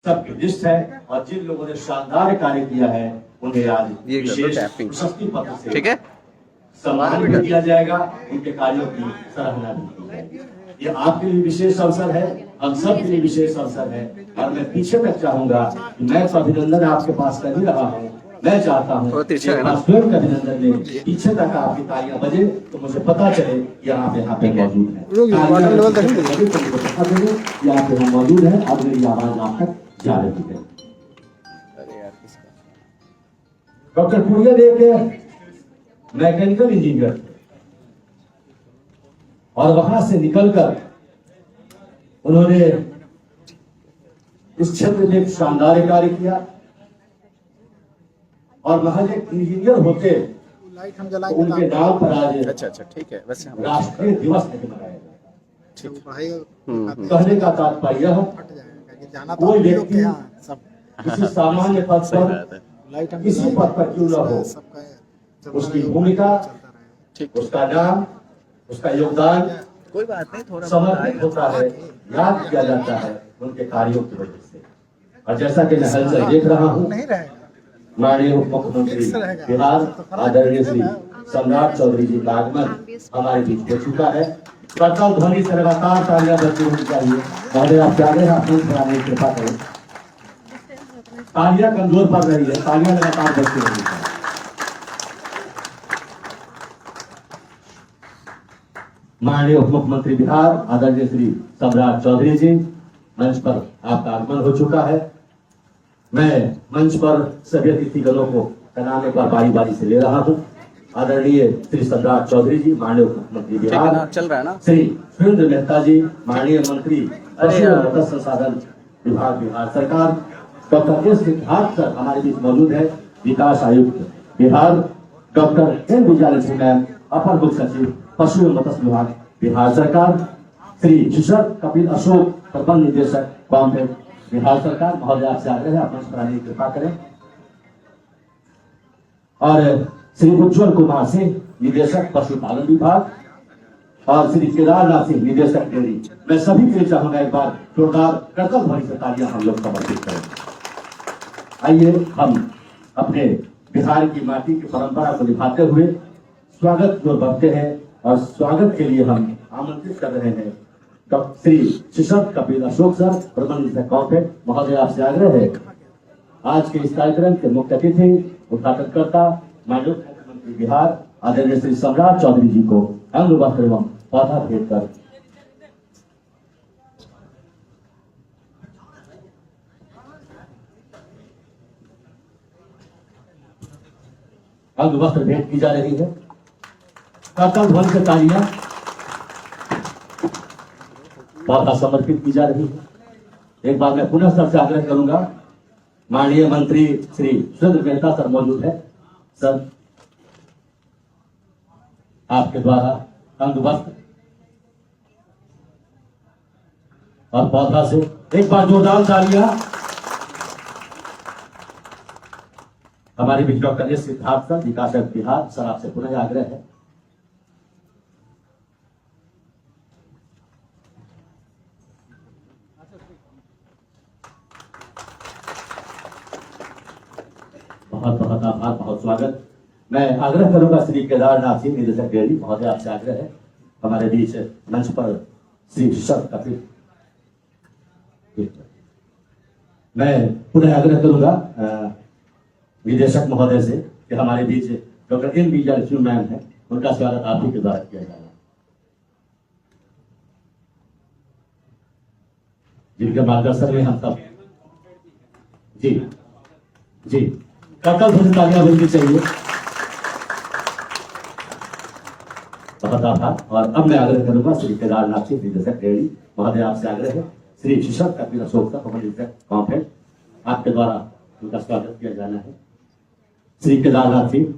सबकी लिस्ट है और जिन लोगों ने शानदार कार्य किया है उन्हें आज विशेष प्रशस्ति पत्र से ठीक है, सम्मान भी दिया जाएगा, उनके कार्यों की सराहना भी की जाएगी। ये आपके लिए विशेष अवसर है, हम सब के लिए विशेश अवसर है और मैं पीछे तक चाहूंगा कि मैं तो अभिनंदन आपके पास कर ही रहा हूँ, मैं चाहता हूँ स्वयं का अभिनंदन में पीछे तक आपकी तालियां बजे तो मुझे पता चले कि आप यहाँ पे मौजूद हैं, आप यहाँ मौजूद हैं और मेरी आवाज आप तक जा रही है। डॉक्टर कुरियन एक मैकेनिकल इंजीनियर थे और वहां से निकलकर उन्होंने इस क्षेत्र में एक शानदार कार्य किया और महज एक इंजीनियर होते तो उनके नाम पर आज अच्छा ठीक है, वैसे राष्ट्रीय दिवस नहीं मनाया जाता। कहने का तात्पर्य कोई व्यक्ति किसी सामान्य पद पर किसी पद पर क्यों न हो, उसकी भूमिका, उसका नाम, उसका योगदान कोई बात नहीं, थोड़ा समर्पित होता है, याद किया जाता है उनके कार्यों की वजह से। और जैसा कि मैं हलचल देख रहा हूँ, माननीय उप मुख्यमंत्री बिहार आदरणीय श्री सम्राट चौधरी जी का आगमन हमारे बीच हो चुका है। करताल ध्वनि से लगातार तालियां बजती होनी चाहिए। महोदय आप क्या रहे आप बनाने की कृपा करें, तालियां कमजोर पड़ रही है, तालियां लगातार बजती होनी चाहिए। माननीय उप मुख्यमंत्री बिहार आदरणीय श्री सम्राट चौधरी जी, मंच पर आपका आगमन हो चुका है। मैं मंच पर सभी अतिथिगणों को कनाने पर बारी बारी से ले रहा हूँ। आदरणीय श्री सम्राट चौधरी जी, माननीय उप मुख्यमंत्री बिहार, चल रहा है ना, श्री सुरेंद्र मेहता जी, माननीय मंत्री पशु और मत्स्य संसाधन विभाग बिहार सरकार, डॉक्टर एस सिद्धार्थ सर हमारे बीच मौजूद है, विकास आयुक्त Bihar, doctor N Vijayalakshmi ma'am, अपर मुख्य सचिव पशु एवं मत्स्य विभाग बिहार सरकार, श्री शिशर कपिल अशोक, प्रबंध निदेशक कॉम्पेक्ट बिहार सरकार। महोदय आपसे आग्रह है आप मंच पर आने की कृपा करें। और श्री उज्ज्वल कुमार सिंह, निदेशक पशुपालन विभाग, और श्री केदारनाथ सिंह, निदेशक डेयरी। मैं सभी के लिए चाहूंगा एक बार जोरदार करतल ध्वनि से तालियां हम लोग समर्पित करें। आइए हम अपने बिहार की माटी की परंपरा को निभाते हुए स्वागत की ओर बढ़ते हैं और स्वागत के लिए हम आमंत्रित कर रहे हैं डॉक्टर श्री शिशर कपिल अशोक सर, प्रबंध निदेशक कॉम्पेक्ट। महोदय आपसे आग्रह है आज के इस कार्यक्रम के मुख्य अतिथि उद्घाटनकर्ता माननीय मुख्यमंत्री बिहार आदरणीय श्री सम्राट चौधरी जी को अंग वस्त्र एवं पौधा भेंट कर अंग वस्त्र भेंट की जा रही है। करताल ध्वनि से तालियां, पौधा समर्पित की जा रही है। एक बार मैं पुनः सर से आग्रह करूंगा, माननीय मंत्री श्री सुरेंद्र मेहता सर मौजूद है, सर आपके द्वारा अंग वस्त्र और पौधा से एक बार जोरदार तालियां। हमारे बीच डॉक्टर एस सिद्धार्थ सर, विकास आयुक्त बिहार, सर आपसे पुनः आग्रह है बहुत बहुत आभार, बहुत स्वागत। मैं आग्रह करूंगा श्री केदारनाथ सिंह, निदेशक डेयरी, महोदय आपसे आग्रह है हमारे बीच मंच पर श्री शिशर कपिल। मैं पुनः आग्रह करूंगा निदेशक महोदय से कि हमारे बीच डॉक्टर एन विजयलक्ष्मी मैम है, उनका स्वागत आप ही के द्वारा किया जाएगा, जिनके मार्गदर्शन में हम सब जी करतल ध्वनि तालियां बजनी चाहिए। बहुत आभार। और अब मैं आग्रह करूंगा श्री केदारनाथ सिंह, निदेशक डेयरी, महोदय आपसे आग्रह है श्री शिशर कपिल अशोक सर, प्रबंध निदेशक कॉम्पेक्ट, आपके द्वारा उनका स्वागत किया जाना है। श्री केदारनाथ सिंह,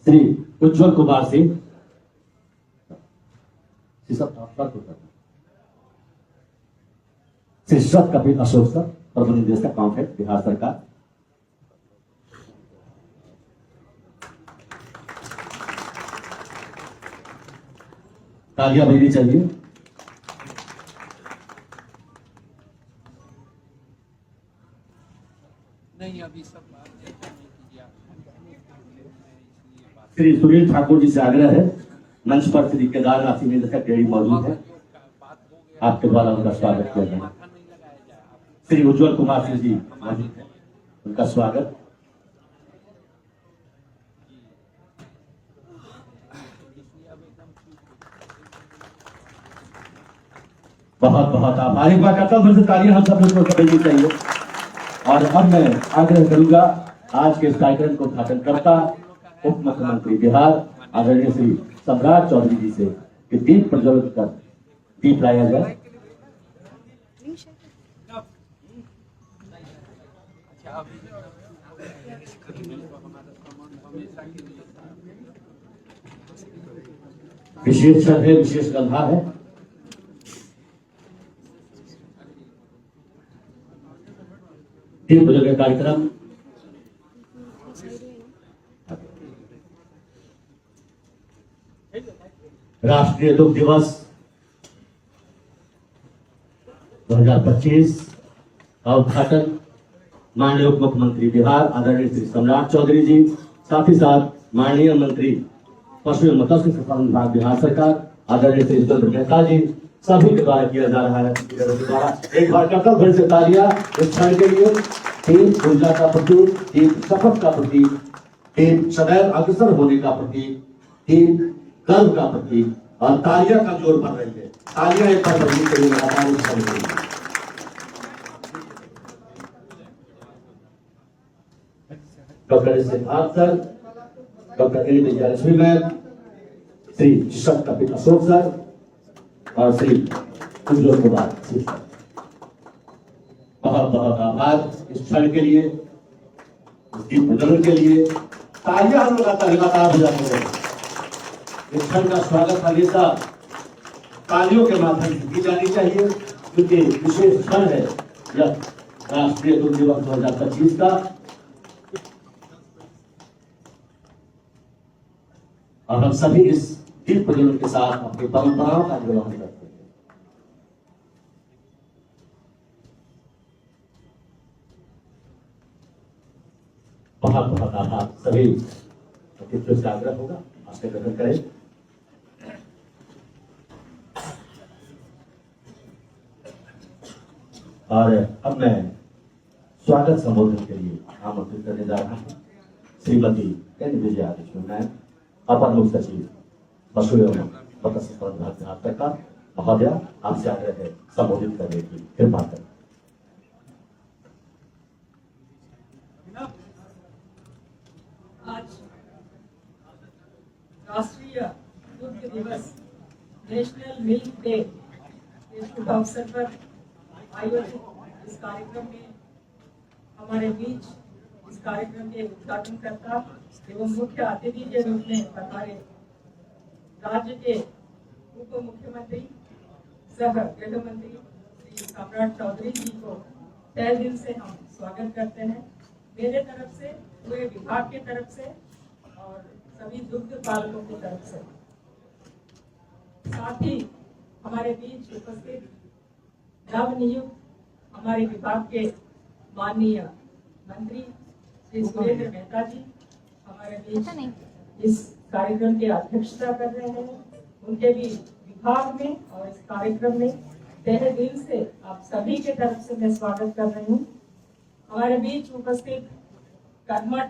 श्री उज्ज्वल कुमार सिंह, श्री शिशर कपिल अशोक सर, प्रबंध निदेशक कॉम्पेक्ट बिहार सरकार, तालियां बजनी चाहिए। नहीं अभी सब बात चर्चा नहीं कीजिए आप। श्री सुनील ठाकुर जी से आग्रह है, मंच पर श्री केदारनाथ सिंह निदेशक डेयरी मौजूद है, आपके द्वारा उनका स्वागत किया जाए। माथा नहीं लगाया जाए आप। श्री उज्जवल कुमार सिंह जी मौजूद है, उनका स्वागत। बहुत बहुत आभार। एक बार करता हूं, तालियां हम सब लोग को बजनी चाहिए। और अब मैं आग्रह करूंगा आज के इस कार्यक्रम को उद्घाटन करता उप मुख्यमंत्री बिहार आदरणीय श्री सम्राट चौधरी जी से कि दीप प्रज्वलित कर दीप लाया जाए। अच्छा अभी हमेशा के लिए विशेष क्षण है, विशेष गंधा है। दीप प्रज्वलन कार्यक्रम राष्ट्रीय दुग्ध दिवस 2025 का उद्घाटन माननीय उप मुख्यमंत्री बिहार आदरणीय श्री सम्राट चौधरी जी, साथ ही साथ माननीय मंत्री पशु एवं मत्स्य संसाधन विभाग बिहार सरकार आदरणीय श्री सुरेंद्र मेहता जी, सभी के द्वारा किया जा रहा है। एक बार कतल भर से तालियां इस क्षण के लिए। टीम ऊर्जा का प्रतीक, टीम शपथ का प्रतीक, टीम सदैव अग्रसर होने का प्रतीक, टीम गर्व का प्रतीक और तालियां का जोर भर रही है। तालियां एक बार बजनी चाहिए लगातार इस क्षण के लिए। Doctor Siddharth sir, doctor L Vijayalakshmi ma'am, Shri Jishak Kapil Ashok sir और श्री उज्जवल कुमार सिंह सर, बहुत बहुत आभार इस क्षण के लिए, इसकी प्रजनन के लिए। तालियां हम लोग लगातार बजाते हैं। इस क्षण का स्वागत हमेशा तालियों के माध्यम से की जानी चाहिए, क्योंकि विशेष क्षण है यह राष्ट्रीय दुग्ध दिवस 2025 का। और हम सभी इस दीप प्रज्वलन के साथ अपनी परंपराओं का निर्वहन करते हैं। बहुत बहुत आभार। सभी अतिथियों से आग्रह होगा आपसे ग्रहण करें। और अब मैं स्वागत संबोधन के लिए आमंत्रित करने जा रहा हूँ श्रीमती एन विजयलक्ष्मी मैम, अपर मुख्य सचिव पशु एवं मत्स्य संसाधन विभाग बिहार सरकार महोदया, आपसे आग्रह है संबोधित करने की कृपा करें। आज राष्ट्रीय दुग्ध दिवस नेशनल मिल्क डे के शुभ अवसर पर आयोजित इस कार्यक्रम में हमारे बीच इस कार्यक्रम के उद्घाटनकर्ता एवं मुख्य अतिथि के रूप में पधारे राज्य के उप मुख्यमंत्री सह गृह मंत्री श्री सम्राट चौधरी जी को तहे दिल से हम स्वागत करते हैं। मेरे तरफ से, पूरे विभाग के तरफ से और सभी दुग्ध पालकों की तरफ से। साथ ही हमारे बीच उपस्थित नवनियुक्त हमारे विभाग के माननीय मंत्री श्री सुरेंद्र मेहता जी हमारे बीच इस कार्यक्रम की अध्यक्षता कर रहे हैं। उनके भी विभाग में और इस कार्यक्रम में तहे दिल से आप सभी के तरफ से मैं स्वागत कर रही हूँ। हमारे बीच उपस्थित कर्मठ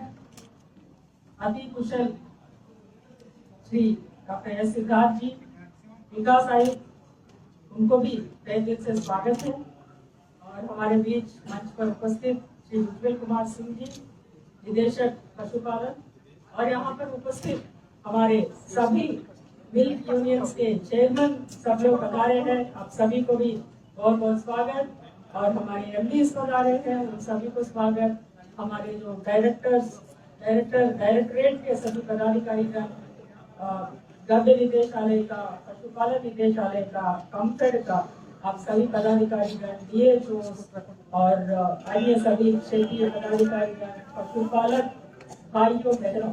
अति कुशल श्री डॉक्टर एस सिद्धार्थ जी, विकास आयुक्त, उनको भी तहे दिल से स्वागत है। और हमारे बीच मंच पर उपस्थित श्री उज्जवल कुमार सिंह जी, निदेशक पशुपालन, और यहाँ पर उपस्थित हमारे सभी मिल्क यूनियंस के चेयरमैन सब लोग पधारे हैं, आप सभी को भी बहुत बहुत स्वागत। और हमारे एमडीज पधारे हैं, उन सभी को स्वागत। हमारे जो डायरेक्टरेट के सभी पदाधिकारीगण, गद्य निदेशालय का, पशुपालन निदेशालय का, कम्फेड का, आप सभी पदाधिकारीगण, डीएचओ और अन्य सभी क्षेत्रीय पदाधिकारीगण, पशुपालक भाइयों बहनों,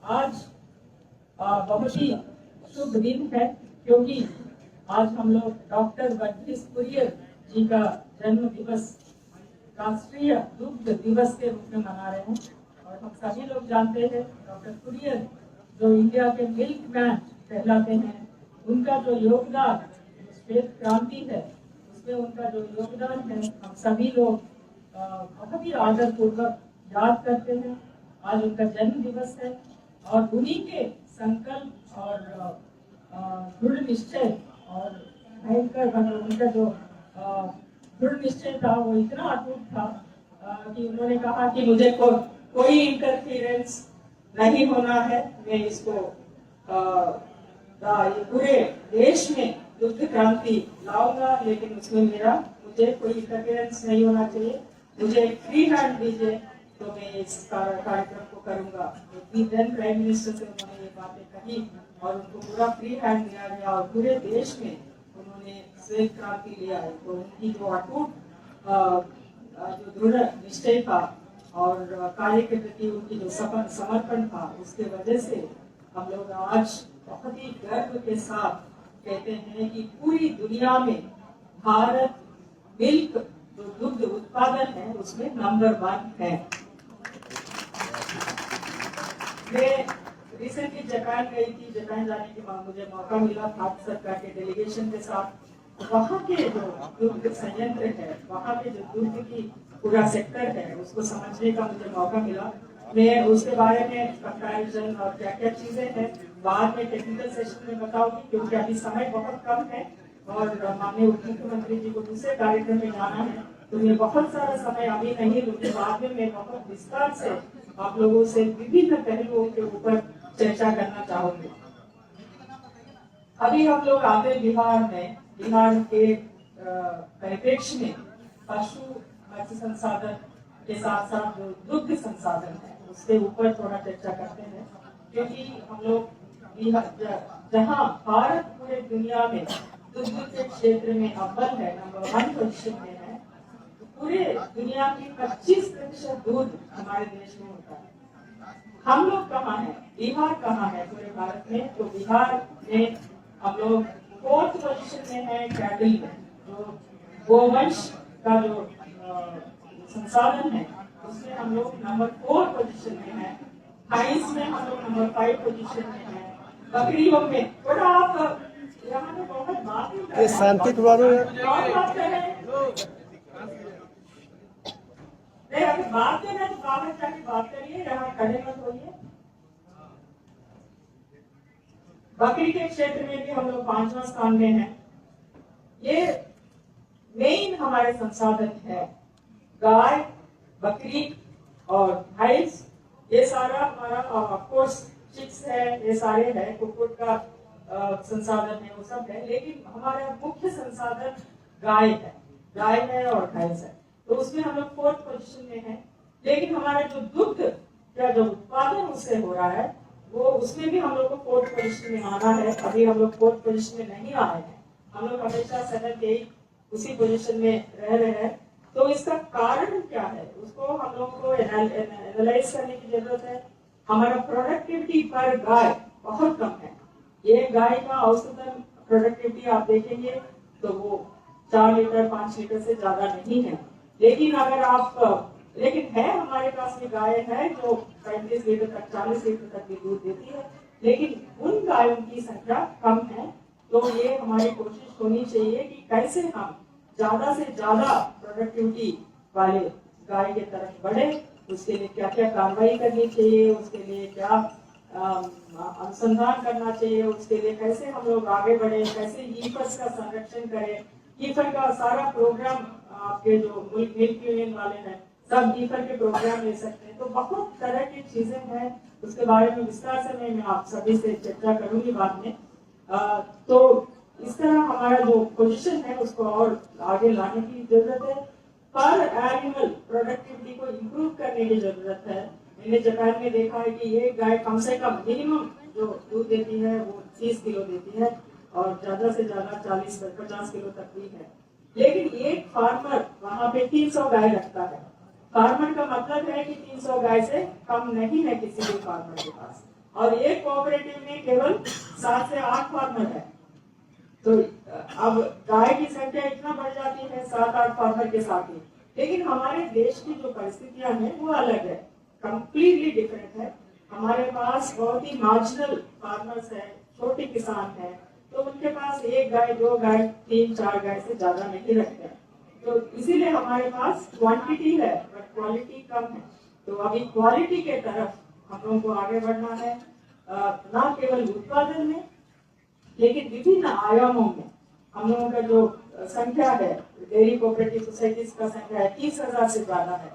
आज बहुत ही शुभ दिन है क्योंकि आज हम लोग डॉक्टर वर्गीस कुरियन जी का जन्म दिवस राष्ट्रीय दुग्ध दिवस के रूप में मना रहे हैं। और हम सभी लोग जानते हैं डॉक्टर कुरियन जो इंडिया के मिल्क मैन कहलाते हैं, उनका जो योगदान श्वेत क्रांति है उसमें उनका जो योगदान है हम सभी लोग बहुत ही आदर पूर्वक याद करते हैं। आज उनका जन्म दिवस है और उन्हीं के संकल्प और दृढ़ निश्चय और भयंकर मतलब उनका जो दृढ़ निश्चय था वो इतना अटूट था कि उन्होंने कहा कि मुझे कोई इंटरफियरेंस नहीं होना है, मैं इसको ये पूरे देश में दुग्ध क्रांति लाऊंगा, लेकिन उसमें मुझे कोई इंटरफेरेंस नहीं होना चाहिए, मुझे एक फ्री हैंड दीजिए तो मैं इस कार्यक्रम को करूंगा। देन प्राइम मिनिस्टर से उन्होंने ये बातें कही और उनको पूरा फ्री हैंड दिया गया और पूरे देश में उन्होंने श्वेत क्रांति लिया है। तो उनकी जो अटूट जो दृढ़ निश्चय था और कार्य के प्रति उनकी जो समर्पण था, उसके वजह से हम लोग आज बहुत ही गर्व के साथ कहते हैं कि पूरी दुनिया में भारत मिल्क जो दुग्ध उत्पादन है उसमें नंबर 1 है। मैं रिसेंटली जापान गई थी, जापान जाने के बाद मुझे मौका मिला भारत सरकार के डेलीगेशन के साथ। वहाँ के जो दुग्ध संयंत्र है, वहाँ के जो दुग्ध की पूरा सेक्टर है उसको समझने का मुझे मौका मिला। मैं उसके बारे में कंपैरिजन और क्या क्या चीजें हैं बाद में टेक्निकल सेशन में बताऊंगी, क्योंकि अभी समय बहुत कम है और माननीय उप मुख्यमंत्री जी को दूसरे कार्यक्रम में जाना है, तो मैं बहुत सारा समय अभी नहीं लूंगी। बाद में मैं बहुत विस्तार से आप लोगों से विभिन्न पहलुओं के ऊपर चर्चा करना चाहूंगी। अभी हम लोग आते बिहार में, बिहार के परिप्रेक्ष्य में पशु मत्स्य संसाधन के साथ साथ जो दुग्ध संसाधन है उसके ऊपर थोड़ा चर्चा करते हैं, क्योंकि हम लोग जहाँ भारत पूरे दुनिया में दुग्ध के क्षेत्र में अव्वल है, नंबर 1 पोजीशन में है, तो पूरे दुनिया की 25% दूध हमारे देश में होता है। हम लोग कहाँ हैं, बिहार कहाँ है पूरे भारत में? तो बिहार में हम लोग 4th पोजीशन में है कैटल में, जो गोवंश का जो संसाधन है उसमें हम लोग नंबर 4 पोजीशन में है। हाइस में हम लोग नंबर 5 पोजीशन में है। बकरियों में थोड़ा आप यहाँ पे बहुत बात ये शांति बात कर रहे हैं, अगर बात कर रहे हैं तो बाहर जाके बात करिए, यहाँ खड़े मत होइए। बकरी के क्षेत्र में भी हम लोग 5वां स्थान में हैं। ये मेन हमारे संसाधन है, गाय, बकरी और भैंस, ये सारा हमारा ऑफकोर्स चिक्स है, ये सारे है, कुक्कुट का संसाधन है, वो सब है, लेकिन हमारा मुख्य संसाधन गाय है और भैंस है। तो उसमें हम लोग 4th पोजीशन में है। लेकिन हमारा जो दुग्ध का जो उत्पादन उससे हो रहा है वो उसमें भी हम लोग को 4th पोजीशन में आना है। अभी हम लोग 4th पोजीशन में नहीं आए हैं, हम लोग हमेशा 7th 8th उसी पोजीशन में रह रहे हैं। तो इसका कारण क्या है उसको हम लोग को एनालाइज करने की जरूरत है। हमारा प्रोडक्टिविटी पर गाय बहुत कम है। एक गाय का औसतन प्रोडक्टिविटी आप देखेंगे तो वो 4 लीटर 5 लीटर से ज्यादा नहीं है। लेकिन अगर आप लेकिन है हमारे पास में गाय है जो 35 लीटर तक 40 लीटर तक भी दूध देती है, लेकिन उन गायों की संख्या कम है। तो ये हमारी कोशिश होनी चाहिए कि कैसे हम ज्यादा से ज्यादा प्रोडक्टिविटी वाले गाय के तरफ बढ़े। उसके लिए क्या क्या कार्रवाई करनी चाहिए, उसके लिए क्या अनुसंधान करना चाहिए, उसके लिए कैसे हम लोग आगे बढ़े, कैसे ईफर्स का संरक्षण करें। ईफर का सारा प्रोग्राम आपके जो मिल्क यूनियन वाले हैं सब ईफर के प्रोग्राम ले सकते हैं। तो बहुत तरह की चीजें हैं, उसके बारे में विस्तार से मैं आप सभी से चर्चा करूंगी बाद में। तो इस तरह हमारा जो पोजीशन है उसको और आगे लाने की जरूरत है। पर एनिमल प्रोडक्टिविटी को इम्प्रूव करने की जरूरत है। मैंने जापान में देखा है कि एक गाय कम से कम मिनिमम जो दूध देती है वो 30 किलो देती है और ज्यादा से ज्यादा 40-50 किलो तक भी है। लेकिन एक फार्मर वहाँ पे 300 गाय रखता है। फार्मर का मतलब है कि 300 गाय से कम नहीं है किसी भी फार्मर के पास, और एक कोऑपरेटिव में केवल 7 से 8 फार्मर है। तो अब गाय की संख्या इतना बढ़ जाती है 7-8 फार्मर के साथ ही, लेकिन हमारे देश की जो परिस्थितियां हैं वो अलग है, कंप्लीटली डिफरेंट है। हमारे पास बहुत ही मार्जिनल फार्मर्स है, छोटे किसान हैं, तो उनके पास 1 गाय 2 गाय 3-4 गाय से ज्यादा नहीं रखते हैं। तो इसीलिए हमारे पास क्वांटिटी है बट क्वालिटी कम है। तो अभी क्वालिटी के तरफ हम लोगों को आगे बढ़ना है, न केवल उत्पादन में लेकिन विभिन्न आयामों में। हम लोगों का जो संख्या है डेयरी कोऑपरेटिव सोसाइटीज का संख्या है 30,000 से ज्यादा है,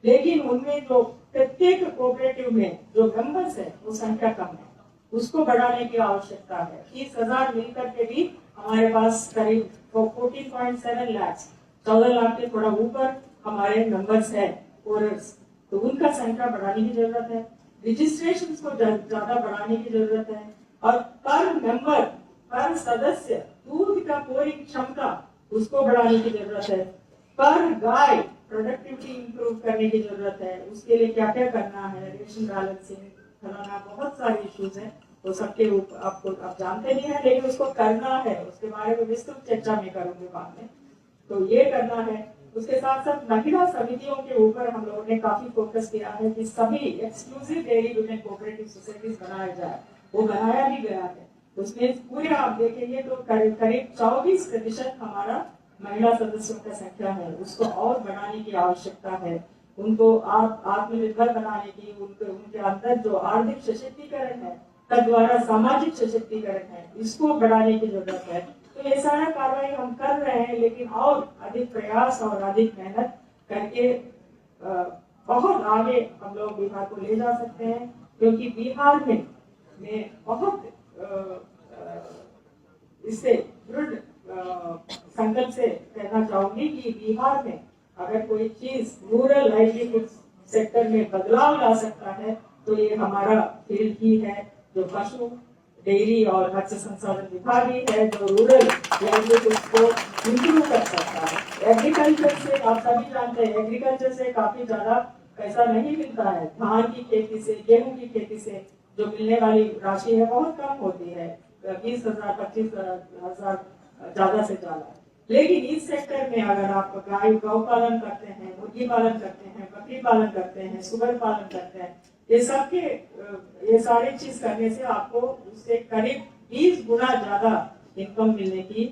लेकिन उनमें जो प्रत्येक कोऑपरेटिव में जो मेंबर्स है वो संख्या कम है, उसको बढ़ाने की आवश्यकता है। 30,000 मिलकर के भी हमारे पास करीब 14.7 लाख 14 लाख के थोड़ा ऊपर हमारे मेंबर्स है ओनर्स, तो उनका संख्या बढ़ाने की जरूरत है। रजिस्ट्रेशन को ज्यादा बढ़ाने की जरूरत है और पर मेंबर पर सदस्य दूध का पोरिंग क्षमता उसको बढ़ाने की जरूरत है। पर गाय प्रोडक्टिविटी इंप्रूव करने की जरूरत है। उसके लिए क्या क्या करना है, रेशन बैलेंसिंग फलाना बहुत सारे इश्यूज हैं, तो सबके आपको आप जानते नहीं है, लेकिन उसको करना है, उसके बारे में विस्तृत चर्चा में करूंगी बाद में। तो ये करना है। उसके साथ साथ महिला समितियों के ऊपर हम लोगों ने काफी फोकस किया है कि सभी exclusive dairy women cooperative societies बनाया जाए, वो बनाया भी गया है। उसमें पूरे आप देखेंगे तो करीब 24% हमारा महिला सदस्यों का संख्या है, उसको और बढ़ाने की आवश्यकता है। उनको आत्मनिर्भर बनाने की, उनके अंदर जो आर्थिक सशक्तिकरण है तद्वारा सामाजिक सशक्तिकरण है, इसको बढ़ाने की जरूरत है। तो ये सारा कार्रवाई हम कर रहे हैं, लेकिन और अधिक प्रयास और अधिक मेहनत करके बहुत आगे हम लोग बिहार को ले जा सकते हैं, क्योंकि बिहार में बहुत इससे दृढ़ संकल्प से कहना चाहूंगी कि बिहार में अगर कोई चीज रूरल लाइवलीहुड सेक्टर में बदलाव ला सकता है तो ये हमारा फील्ड ही है, जो पशु डेयरी और मत्स्य संसाधन विभाग ही है, जो रूरल लाइवलीहुड को इंप्रूव कर सकता है। एग्रीकल्चर से आप सभी जानते हैं, एग्रीकल्चर से काफी ज्यादा पैसा नहीं मिलता है। धान की खेती से, गेहूं की खेती से जो मिलने वाली राशि है बहुत कम होती है, 20,000 25,000 ज्यादा से ज्यादा। लेकिन इस सेक्टर में अगर आप गौ पालन करते हैं, मुर्गी पालन करते हैं, बकरी पालन करते हैं, सुअर पालन करते हैं, ये सारी चीज करने से आपको उससे करीब 20 गुना ज्यादा इनकम मिलने की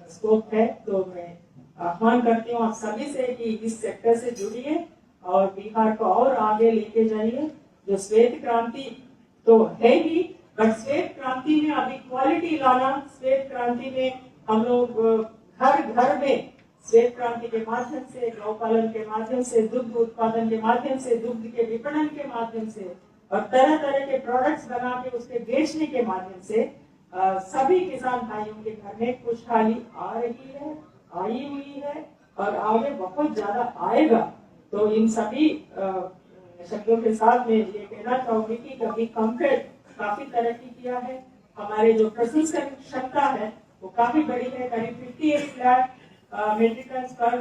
स्कोप है। तो मैं आह्वान करती हूँ आप सभी से कि इस सेक्टर से जुड़िए और बिहार को और आगे लेके जाइए। जो श्वेत क्रांति तो है ही, बट श्वेत क्रांति में अभी क्वालिटी लाना, श्वेत क्रांति में हम लोग हर घर में श्वेत क्रांति के माध्यम से, गौ पालन के माध्यम से, दुग्ध उत्पादन के माध्यम से, दुग्ध के विपणन के माध्यम से और तरह तरह के प्रोडक्ट्स बना के उसके बेचने के माध्यम से सभी किसान भाइयों के घर में खुशहाली आ रही है, आई हुई है और आगे बहुत ज्यादा आएगा। तो इन सभी शब्दों के साथ में ये कहना चाहूंगी कि कभी कंपेयर काफी तरक्की किया है, हमारे जो प्रसंस्करण क्षमता है वो काफी बड़ी है, करीब 58 लाख मेट्रिक टन पर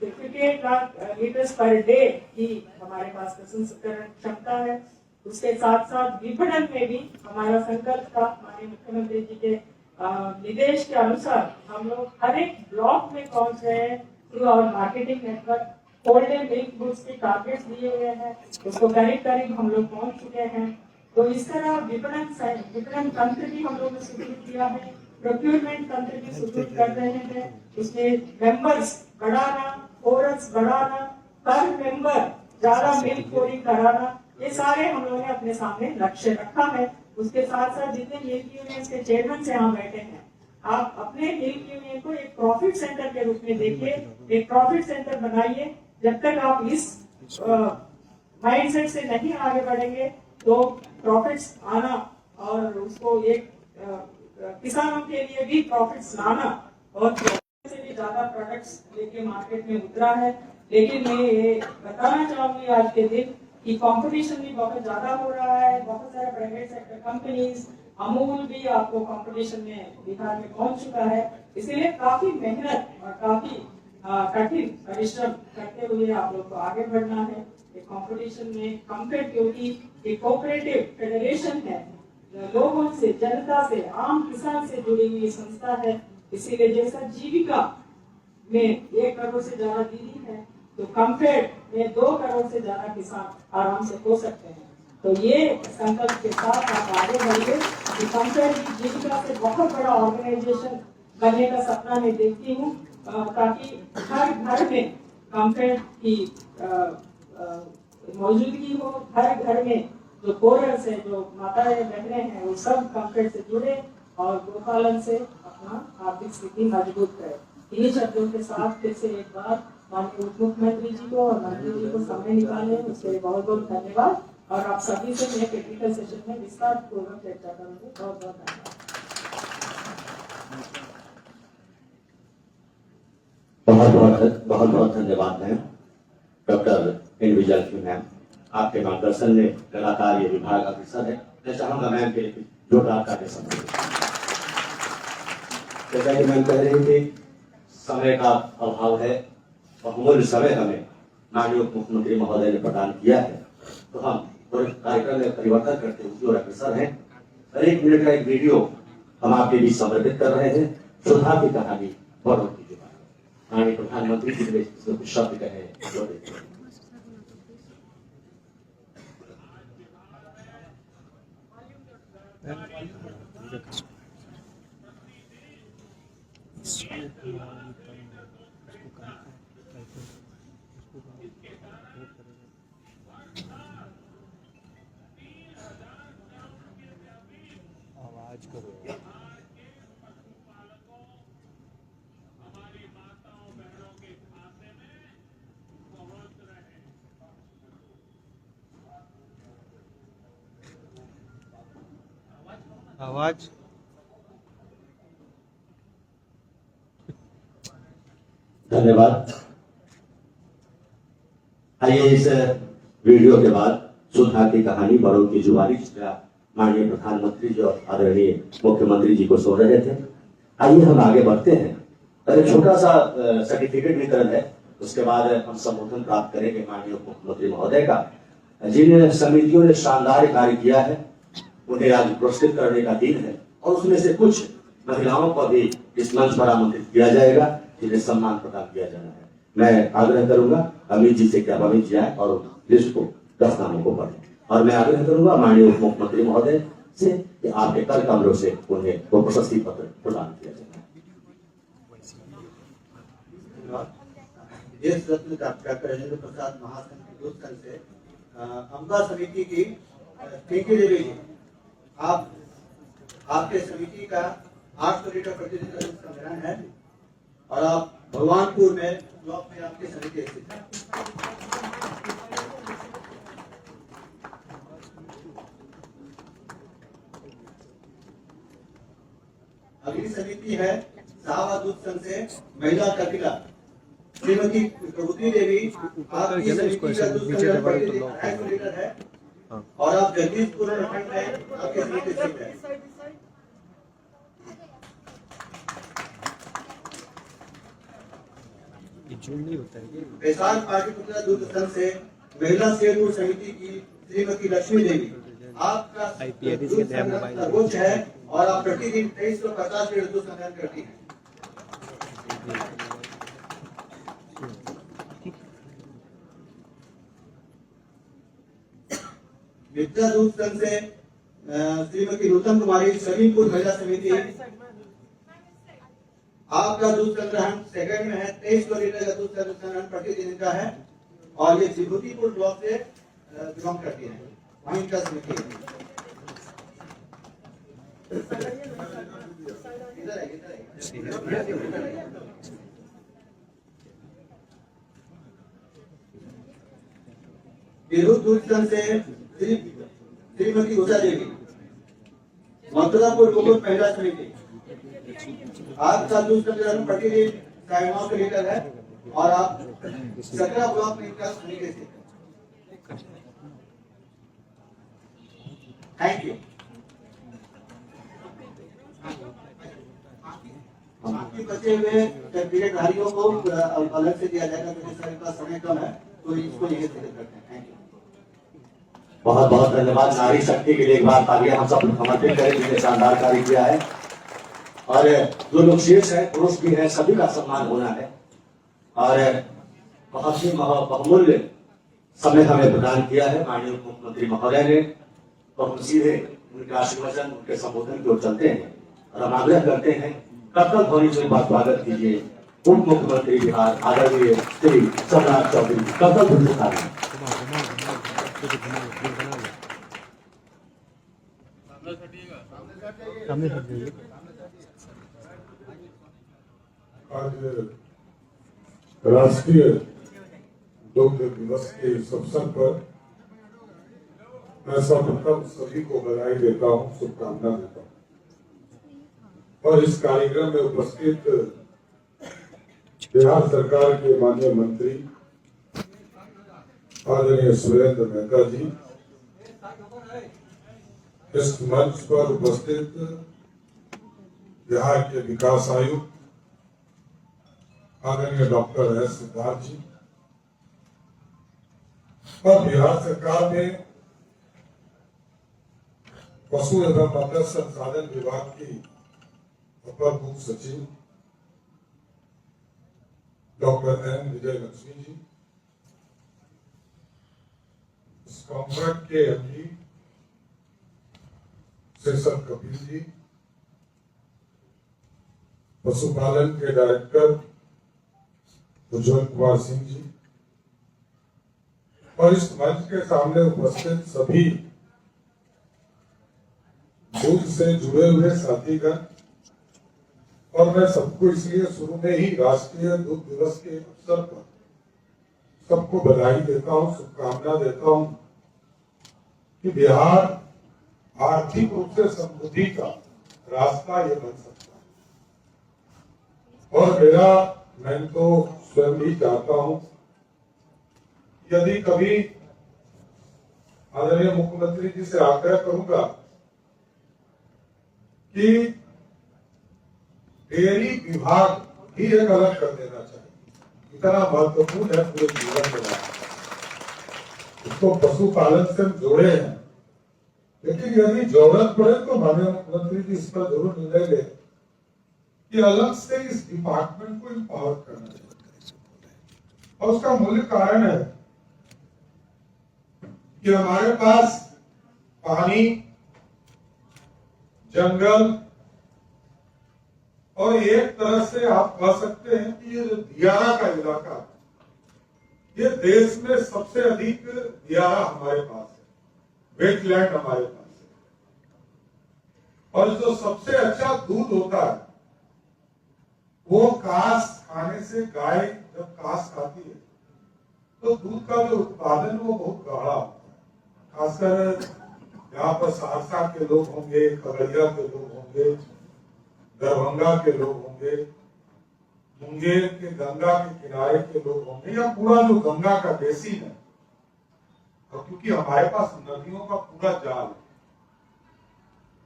58 लाख लीटर्स पर डे की हमारे पास प्रसंस्करण क्षमता है। उसके साथ साथ विपणन में भी हमारा संकल्प था, माननीय मुख्यमंत्री जी के निर्देश के अनुसार हम लोग हर एक ब्लॉक में पहुंच रहे हैं through our marketing network. Holder milk goods के टारगेट्स दिए हुए हैं, उसको करीब हम लोग पहुंच चुके हैं। तो इस तरह विपणन तंत्र भी हम लोगों ने सुदृढ़ किया है, प्रोक्योरमेंट तंत्र भी सुदृढ़ कर रहे हैं। उसमें मेंबर्स बढ़ाना, फोरस बढ़ाना, पर मेंबर ज्यादा मिल्क पोरिंग कराना, ये सारे हम लोगों ने अपने सामने लक्ष्य रखा है। उसके साथ साथ जितने मिल्क यूनियन के चेयरमैन से यहाँ बैठे हैं, आप अपने मिल्क यूनियन को एक प्रॉफिट सेंटर के रूप में देखिए, एक प्रॉफिट सेंटर बनाइए। जब तक आप इस माइंडसेट से नहीं आगे बढ़ेंगे तो प्रॉफिट्स आना और उसको एक किसानों के लिए भी प्रॉफिट्स लाना और से भी ज्यादा प्रोडक्ट्स लेके मार्केट में उतरा है। लेकिन मैं ये बताना चाहूंगी आज के दिन कि कंपटीशन भी बहुत ज्यादा हो रहा है, बहुत सारे प्राइवेट सेक्टर कंपनीज, अमूल भी आपको कंपटीशन में बिहार में पहुंच चुका है। इसीलिए काफी मेहनत और काफी कठिन परिश्रम करते हुए आप लोग को आगे बढ़ना है। कंपटीशन में कंपेयर, क्योंकि कोऑपरेटिव फेडरेशन है, लोगों से, जनता से, आम किसान से जुड़ी हुई संस्था है। इसीलिए जैसा जीविका में 1 करोड़ से ज्यादा दीदी है, तो कम्फेड में 2 करोड़ से ज्यादा किसान आराम से हो सकते हैं। तो ये संकल्प के साथ आप आगे बढ़िए कि कम्फेड की जीविका से बहुत बड़ा ऑर्गेनाइजेशन बनने का सपना मैं देखती हूँ, ताकि हर घर में कम्फेड की मौजूदगी हो, हर घर में जो कोरल्स है, जो माताएं बहनें हैं, वो सब कम्फेड से जुड़े और गोपालन से अपना आर्थिक स्थिति मजबूत करे। इन्हीं शब्दों के साथ फिर से एक बार माननीय उप मुख्यमंत्री जी को और मंत्री जी को समय निकाले, उसके लिए बहुत बहुत धन्यवाद। और आप सभी से मैं टेक्निकल सेशन में विस्तार पूर्वक चर्चा करूंगी। बहुत बहुत धन्यवाद। बहुत बहुत धन्यवाद ma'am, doctor N Vijayalakshmi ma'am. आपके मार्गदर्शन में लगातार ये विभाग अग्रसर है। मैं चाहूंगा मैम के जोरदार कार्य समय, जैसा कि मैम कह रही थी, समय का अभाव है, बहुमूल्य समय हमें माननीय मुख्यमंत्री महोदय ने प्रदान किया है, तो हम पूरे कार्यक्रम में परिवर्तन करते हुए और अग्रसर हैं। 1 मिनट का एक वीडियो हम आपके बीच समर्पित कर रहे हैं। सुधा की कहानी बड़ों की जुबानी। माननीय प्रधानमंत्री जी ने इसमें कुछ शब्द कहे, जो देखिए। आवाज करो। आवाज धन्यवाद। आइए इस वीडियो के बाद सुधा की कहानी बड़ों की जुबानी, जिसका माननीय प्रधानमंत्री जी और आदरणीय मुख्यमंत्री जी को सुन रहे थे। आइए हम आगे बढ़ते हैं। एक छोटा सा सर्टिफिकेट वितरण है, उसके बाद हम संबोधन प्राप्त करेंगे माननीय मुख्यमंत्री महोदय का। जिन समितियों ने शानदार कार्य किया है, उन्हें आज पुरस्कृत करने का दिन है, और उसमें से कुछ महिलाओं को भी इस मंच पर आमंत्रित किया जाएगा, जिन्हें सम्मान प्रदान किया जाना है। मैं आग्रह करूंगा अमित जी से कि अमित जी आए और लिस्ट को 10 नामों को पढ़ें, और मैं आग्रह करूंगा माननीय उप मुख्यमंत्री महोदय से कि आपके कर कमरों से उन्हें वो प्रशस्ति पत्र प्रदान किया जाए। देश रत्न डॉक्टर राजेंद्र प्रसाद महासंघ के दूत संघ से अम्बा समिति की टिंकी देवी जी, आप आपके समिति का 800 लीटर प्रतिदिन का दूध संग्रहण है, और आप भगवानपुर में ब्लॉक में आपकी समिति स्थित है। अगली समिति है साहवा दूध संघ से महिला कपिला श्रीमती प्रभुति देवी, आपकी समिति का दूध संग्रहण प्रतिदिन 250 लीटर है, और आप जगदीशपुर प्रखंड में आपकी समिति स्थित है। नहीं होता है। पेशान पाटलिपुत्र दूध संघ से महिला शेरपुर समिति की श्रीमती लक्ष्मी देवी, आपका दूध संग्रहण सर्वोच्च है, और आप प्रतिदिन 2350 लीटर दूध संग्रहण करती हैं। विद्या दूध संघ से श्रीमती नूतन कुमारी सलीमपुर महिला समिति, आपका दूध संग्रहण सेकंड में है, 2300 लीटर का दूध संग्रहण प्रतिदिन का है, और ये विभूतिपुर ब्लॉक से बिलोंग करती है, वहीं का समिति है। बिरुद दूध संघ से श्रीमती उषा देवी, मथुरापुर गोकुल महिला समिति, आपका दूध संग्रहण प्रतिदिन 950 लीटर है, और आप 17 ब्लॉक में इनका समिति से। Thank you. बाकी बचे हुए सर्टिफिकेटधारियों को अलग से दिया जाएगा, क्योंकि सर का समय कम है, तो इसको यही करते हैं। Thank you. बहुत बहुत धन्यवाद नारी शक्ति के लिए एक बार तालियां हम सब समर्पित करें जिन्हें शानदार कार्य किया है। और जो लोग शेष है पुरुष भी है सभी का सम्मान होना है। और बहुत ही बहुमूल्य समय हमें प्रदान किया है माननीय मुख्यमंत्री महोदय ने। तो हम सीधे उनके आशीर्वचन उनके संबोधन की ओर चलते हैं और हम आग्रह करते हैं कर्तव्य ध्वनि से स्वागत कीजिए उप मुख्यमंत्री बिहार आदरणीय श्री सम्राट चौधरी। कर्तव्य ध्वनि से आज राष्ट्रीय दुग्ध दिवस के इस अवसर पर मैं सर्वप्रथम सभी को बधाई देता हूँ, शुभकामना देता हूँ। और इस कार्यक्रम में उपस्थित बिहार सरकार के माननीय मंत्री आदरणीय सुरेंद्र मेहता जी, इस मंच पर उपस्थित बिहार के विकास आयुक्त आदरणीय डॉक्टर एस सिद्धार्थ जी और बिहार सरकार में पशु एवं मत्स्य संसाधन विभाग की अपर मुख्य सचिव डॉक्टर एन विजय लक्ष्मी जी, इस कॉम्पैक्ट के एमडी शेषन कपिल जी, पशुपालन के डायरेक्टर उज्जवल कुमार सिंह जी और इस मंच के सामने उपस्थित सभी दूध से जुड़े हुए साथीगण। और मैं सबको इसलिए शुरू में ही राष्ट्रीय दूध दिवस के अवसर पर सबको बधाई देता हूं, शुभकामना देता हूं कि बिहार आर्थिक रूप से समृद्धि का रास्ता ये बन सकता है। और मैं तो स्वयं भी चाहता हूं यदि कभी आदरणीय मुख्यमंत्री जी से आग्रह करूंगा कि डेयरी विभाग भी एक अलग कर देना चाहिए, इतना महत्वपूर्ण है पूरे जीवन के लिए। इसको पशुपालन से जोड़े हैं, लेकिन यदि जरूरत पड़े तो माननीय मुख्यमंत्री जी इस पर जरूर निर्णय ले कि अलग से इस डिपार्टमेंट को एम्पावर करना चाहिए। और उसका मूल कारण है कि हमारे पास पानी, जंगल और एक तरह से आप कह सकते हैं कि ये जो दियारा का इलाका है, ये देश में सबसे अधिक दियारा हमारे पास है, वेटलैंड हमारे पास है। और जो सबसे अच्छा दूध होता है वो घास खाने से, गाय जब घास खाती है तो दूध का जो उत्पादन वो बहुत गाढ़ा होता है। खासकर यहाँ पर सहरसा के लोग होंगे, खगड़िया के लोग होंगे, दरभंगा के लोग होंगे, मुंगेर के गंगा के किनारे के लोग होंगे, या पूरा जो गंगा का बेसिन है। और क्योंकि हमारे पास नदियों का पूरा जाल है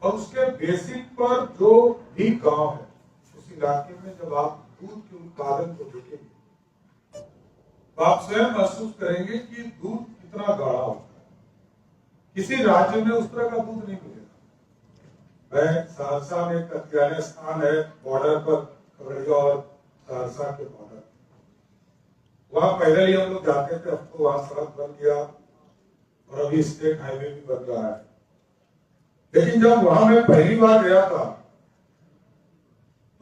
और उसके बेसिन पर जो भी गांव है उस इलाके में जब आप दूध के उत्पादन को देखेंगे तो आप स्वयं महसूस करेंगे कि दूध कितना गाढ़ा होता है। किसी राज्य में उस तरह का दूध नहीं मिलेगा। मैं सहरसा में एक अत्यालय स्थान है बॉर्डर पर, खगड़िया और सहरसा के बॉर्डर, वहां पैदल ही हम लोग जाते थे। अब तो वहां सड़क बन गया और अभी स्टेट हाईवे भी बन रहा है। लेकिन जब वहां मैं पहली बार गया था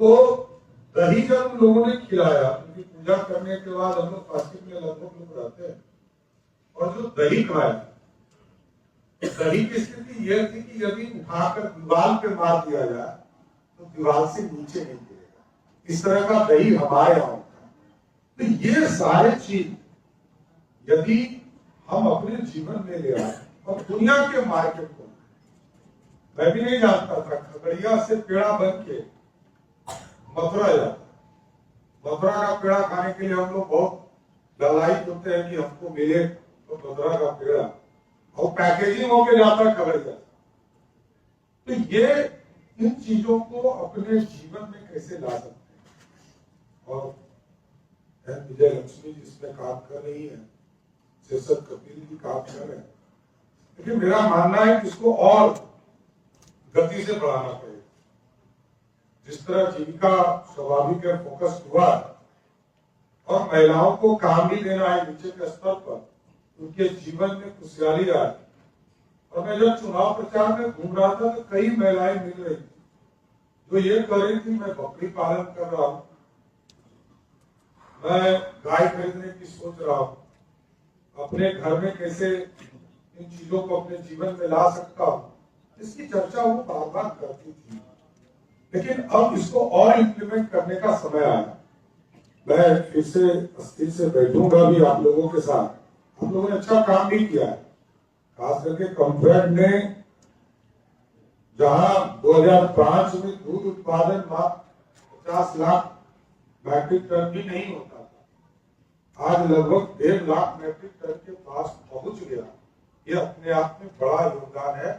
तो दही जब लोगों ने खिलाया, क्योंकि पूजा करने के बाद हम लोग प्लास्टिक में लगभग लोग रहते हैं, और जो दही खाया, दही की स्थिति यह थी कि यदि उठाकर दीवार पे मार दिया जाए तो दीवार से नीचे नहीं गिरेगा। इस तरह का दही हमारे यहाँ होता है। तो ये सारे चीज यदि हम अपने जीवन में ले आए और दुनिया के मार्केट को, मैं भी नहीं जानता था, खगड़िया से पेड़ा बन के मथुरा जाता। मथुरा का पेड़ा खाने के लिए हम लोग बहुत लालायित होते हैं कि हमको मिले तो मथुरा का पेड़ा, और पैकेजिंग होके जाता है खगड़िया। तो ये इन चीजों को अपने जीवन में कैसे ला सकते हैं। और विजय लक्ष्मी जी इसमें काम कर रही है, शेषन कपिल जी काम कर रहे हैं। लेकिन मेरा मानना है कि इसको और गति से बढ़ाना पड़ेगा। जिस तरह जीविका स्वाभाविक है, फोकस हुआ और महिलाओं को काम भी देना है नीचे के स्तर पर, उनके जीवन में खुशहाली आए। और मैं जब चुनाव प्रचार में घूम रहा था तो कई महिलाएं मिल रही थी जो ये कह रही थी, मैं बकरी पालन कर रहा हूं, मैं गाय खरीदने की सोच रहा हूं, अपने घर में कैसे इन चीजों को अपने जीवन में ला सकता हूं, इसकी चर्चा वो बार बार करती थी। लेकिन अब इसको और इम्प्लीमेंट करने का समय आया। मैं फिर से अस्थिर से बैठूंगा भी आप लोगों के साथ। आप लोगों ने अच्छा काम भी किया है, खास करके कॉम्फेड ने, जहां 2005 में दूध उत्पादन मात्र 50 लाख मैट्रिक टन भी नहीं होता था, आज लगभग 1.5 लाख मैट्रिक टन के पास पहुंच गया। ये अपने आप में बड़ा योगदान है।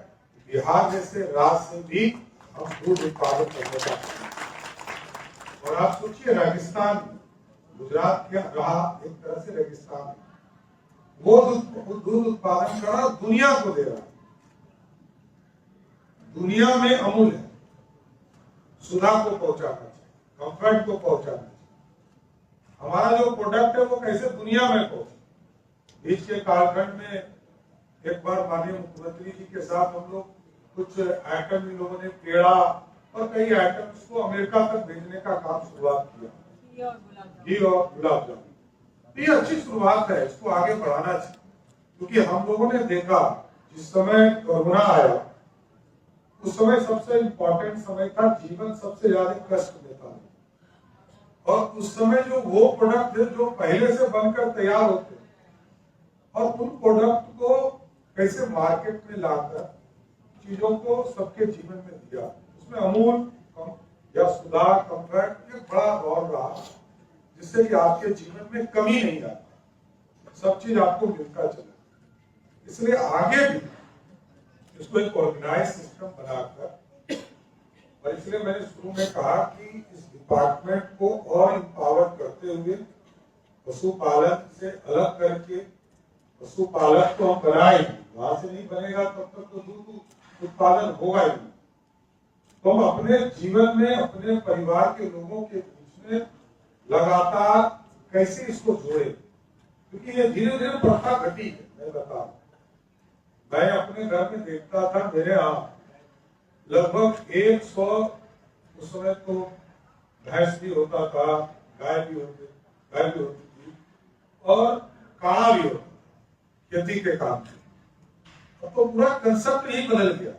बिहार जैसे राज्य से भी हम दूध उत्पादन करने का। और आप सोचिए, राजस्थान, गुजरात क्या रहा, एक तरह से रेगिस्तान, वो दूध उत्पादन कर रहा, दुनिया को दे रहा है। दुनिया में अमूल है, सुधा को पहुंचाना चाहिए, कंफर्ट को पहुंचाना चाहिए। हमारा जो प्रोडक्ट है वो कैसे दुनिया में पहुंचे। बीच के कालखंड में एक बार माननीय मुख्यमंत्री जी के साथ हम लोग कुछ आइटम इन लोगों ने पेड़ा और कई आइटम्स को अमेरिका तक भेजने का काम शुरुआत किया, घी और गुलाब जामुन। ये अच्छी शुरुआत है, इसको आगे बढ़ाना चाहिए। क्योंकि हम लोगों ने देखा जिस समय कोरोना आया उस समय सबसे इम्पोर्टेंट समय था, जीवन सबसे ज्यादा कष्ट में था। और उस समय जो वो प्रोडक्ट थे जो पहले से बनकर तैयार होते और उन प्रोडक्ट को कैसे मार्केट में लाकर चीजों को सबके जीवन में दिया, उसमें अमूल या सुधा, कंफर्ट एक बड़ा रोल रहा, जिससे कि आपके जीवन में कमी नहीं आती, सब चीज आपको मिलता चला। इसलिए आगे भी इसको एक ऑर्गेनाइज सिस्टम बनाकर, और इसलिए मैंने शुरू में कहा कि इस डिपार्टमेंट को और इंपावर करते हुए पशुपालन से अलग करके पशुपालक को हम बनाएंगे। वहां से नहीं बनेगा तब तक तो दूध उत्पादन होगा ही नहीं। तो हम अपने जीवन में अपने परिवार के लोगों के बीच में लगातार कैसे इसको जोड़े, क्योंकि ये धीरे धीरे प्रथा घटी है। मैं बता, मैं अपने घर में देखता था, मेरे यहाँ लगभग 100 उस समय तो भैंस भी होता था, गाय भी होती थी और काढ़ा भी होता, खेती के काम। अब तो पूरा कंसेप्ट ही बदल गया।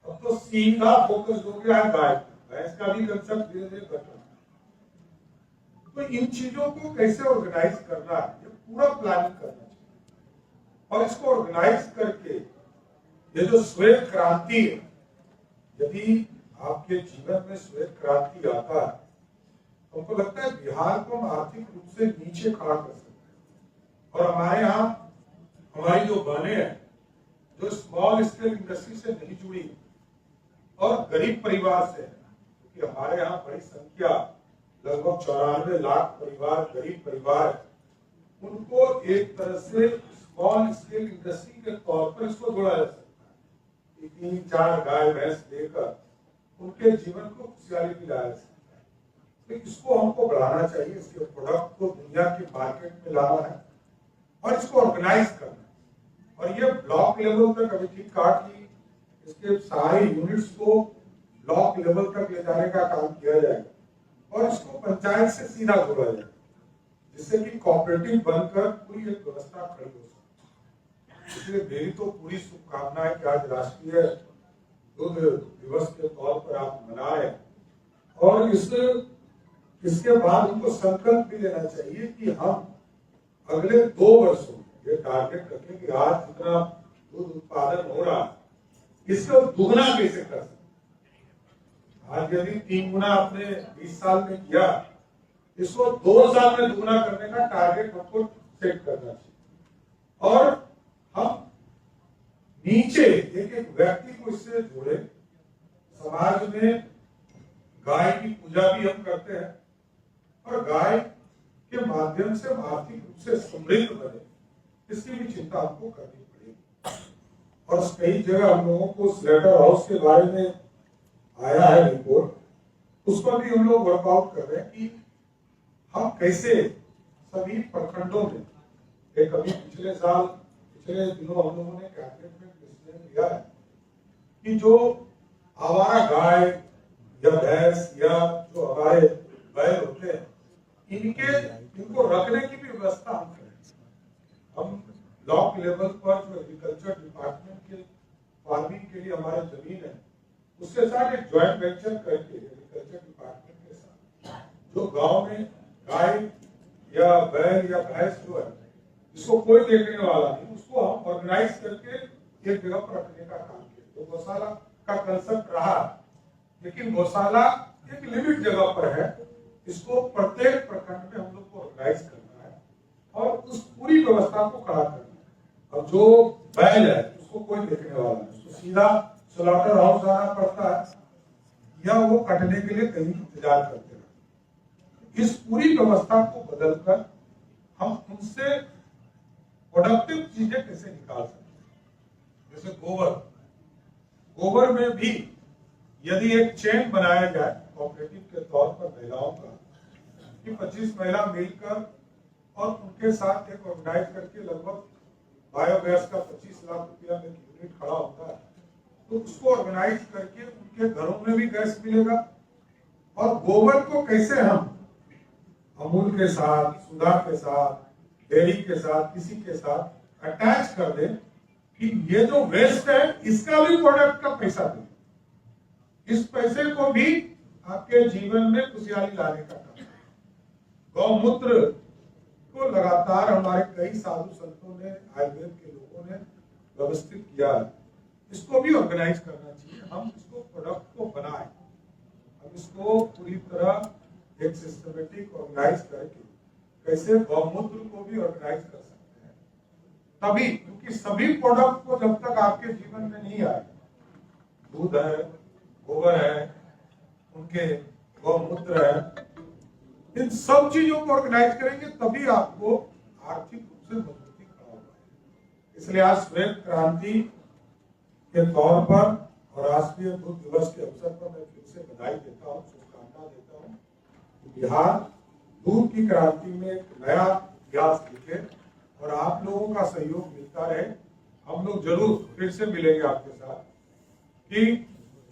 अब तो सीधा फोकस हो गया है गाय, भैंस का भी कंसेप्ट धीरे धीरे घट रहा है। तो इन चीजों को कैसे ऑर्गेनाइज करना है, ये पूरा प्लानिंग करना चाहिए। और इसको ऑर्गेनाइज करके ये जो श्वेत क्रांति है, यदि आपके जीवन में श्वेत क्रांति आता है तो हमको लगता है बिहार को हम आर्थिक रूप से नीचे खड़ा कर सकते हैं। और हमारे यहाँ हमारी जो बहनें हैं जो स्मॉल स्केल इंडस्ट्री से नहीं जुड़ी और गरीब परिवार से, क्योंकि हमारे यहाँ बड़ी संख्या लगभग 94 लाख परिवार गरीब परिवार है, उनको एक तरह से स्मॉल स्केल इंडस्ट्री के तौर पर इसको जोड़ा जा सकता है। 3-4 गाय भैंस देकर उनके जीवन को खुशहाली भी लाया जा सकता है। तो इसको हमको बढ़ाना चाहिए, इसके प्रोडक्ट को दुनिया की मार्केट में लाना है और इसको ऑर्गेनाइज करना है। और ये ब्लॉक लेवल तक अभी ठीक कहा कि इसके सारे यूनिट्स को ब्लॉक लेवल तक ले जाने का काम किया जाएगा और इसको पंचायत से सीधा जोड़ा जाएगा, जिससे कि कोऑपरेटिव बनकर पूरी एक व्यवस्था खड़ी हो सके। इसलिए मेरी तो पूरी शुभकामना है कि आज राष्ट्रीय दूध दिवस के तौर पर आप मनाएं और इसके बाद हमको संकल्प भी लेना चाहिए कि हम अगले 2 वर्षों ये टारगेट रखें कि आज जितना दूध उत्पादन हो रहा है इसको दुगना कैसे कर सकते। आज यदि 3 गुना आपने 20 साल में किया, इसको 2 साल में दुगना करने का टारगेट हमको सेट करना चाहिए। और हम नीचे एक एक व्यक्ति को इससे जोड़े। समाज में गाय की पूजा भी हम करते हैं और गाय के माध्यम से आर्थिक रूप से समृद्ध बने, इसकी भी चिंता हमको करनी पड़ेगी। और कई जगह हम लोगों को स्लेटर हाउस के बारे में आया है रिपोर्ट, उस पर भी हम लोग वर्कआउट कर रहे हैं कि हम कैसे सभी प्रखंडों में, एक अभी पिछले दिनों हम लोगों ने कैबिनेट में डिसीजन लिया है कि जो आवारा गाय या भैंस या जो हमारे बैल होते हैं, इनको रखने की भी व्यवस्था हम करें। हम ब्लॉक लेवल पर जो एग्रीकल्चर डिपार्टमेंट के फार्मिंग के लिए हमारा जमीन है, उसके साथ एक ज्वाइंट वेंचर करके एग्रीकल्चर डिपार्टमेंट के साथ जो गांव में गाय या बैल या भैंस जो है, जिसको कोई देखने वाला नहीं, उसको हम ऑर्गेनाइज करके एक जगह पर रखने का काम किया। तो गौशाला का कंसेप्ट रहा, लेकिन गौशाला एक लिमिट जगह पर है, इसको प्रत्येक प्रखंड में हम लोग को ऑर्गेनाइज करना है और उस पूरी व्यवस्था को खड़ा करना है। और जो बैल है उसको कोई देखने वाला नहीं, उसको सीधा स्लॉटर हाउस जाना पड़ता है या वो कटने के लिए कहीं इंतजार करते हैं। इस पूरी व्यवस्था को बदलकर हम उनसे प्रोडक्टिव चीजें कैसे निकाल सकते हैं। जैसे गोबर में भी यदि एक चेन बनाया जाए कोऑपरेटिव के तौर पर महिलाओं का, कि 25 महिला मिलकर और उनके साथ एक ऑर्गेनाइज करके लगभग बायोगैस का 25 लाख रुपया में यूनिट खड़ा होता है, तो उसको ऑर्गेनाइज करके उनके घरों में भी गैस मिलेगा। और गोबर को कैसे हम अमूल के साथ, सुधा के साथ, डेयरी के साथ, किसी के साथ अटैच कर दें कि ये जो वेस्ट है इसका भी प्रोडक्ट का पैसा दें, इस पैसे को भी आपके जीवन में खुशहाली लाने का काम है। गौमूत्र को लगातार हमारे कई साधु संतों ने, आयुर्वेद के लोगों ने व्यवस्थित किया है, इसको भी ऑर्गेनाइज करना चाहिए। हम इसको प्रोडक्ट को बनाएं, हम इसको पूरी तरह एक सिस्टमेटिक ऑर्गेनाइज करके कैसे गौमूत्र को भी ऑर्गेनाइज कर सकते हैं, तभी, क्योंकि सभी प्रोडक्ट को जब तक आपके जीवन में नहीं आए, दूध है, गोबर है, उनके गौमूत्र है, इन सब चीजों को ऑर्गेनाइज करेंगे तभी आपको आर्थिक रूप से मजबूती खड़ा होगा। इसलिए आज श्वेत क्रांति के तौर पर और राष्ट्रीय दूध दिवस के अवसर पर मैं फिर से बधाई देता हूँ, शुभकामना देता हूँ। बिहार दूध की क्रांति में एक नया इतिहास लिखे और आप लोगों का सहयोग मिलता रहे। हम लोग जरूर फिर से मिलेंगे आपके साथ कि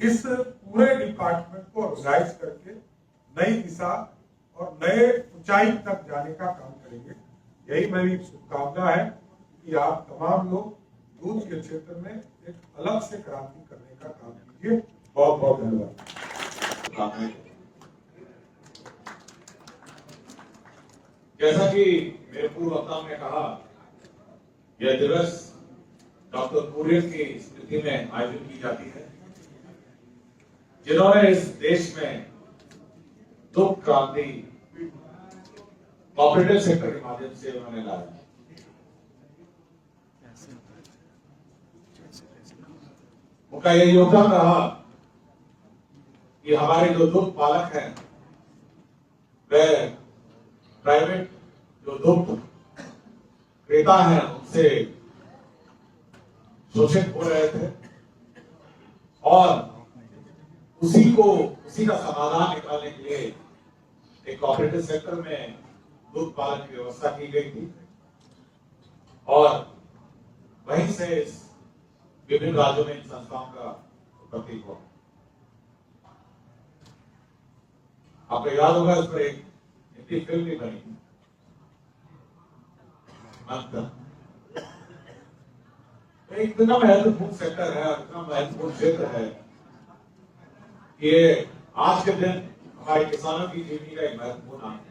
इस पूरे डिपार्टमेंट को ऑर्गेनाइज करके नई दिशा और नए ऊंचाई तक जाने का काम करेंगे। यही मेरी शुभकामना है कि आप तमाम लोग दूध के क्षेत्र में एक अलग से क्रांति करने का काम कीजिए। बहुत बहुत धन्यवाद। जैसा कि मेरे पूर्व वक्ता ने कहा, यह दिवस डॉक्टर कुरियन की स्मृति में आयोजित की जाती है, जिन्होंने इस देश में दुग्ध क्रांति कोऑपरेटिव सेक्टर के माध्यम से उन्होंने लाया। उनका यह योगदान रहा कि हमारे जो दुग्ध पालक हैं वह प्राइवेट जो दुग्ध क्रेता हैं उनसे शोषित हो रहे थे और उसी का समाधान निकालने के लिए एक कोऑपरेटिव सेक्टर में दूध पालन की व्यवस्था की गई थी और वहीं से विभिन्न राज्यों में इन संस्थाओं का उत्पत्ति हुआ। आपको याद होगा इस पर एक हिंदी फिल्म भी बनी, एक इतना महत्वपूर्ण सेक्टर है, इतना महत्वपूर्ण क्षेत्र है कि ये आज के दिन हमारे किसानों की जीवनी का एक महत्वपूर्ण अंग है।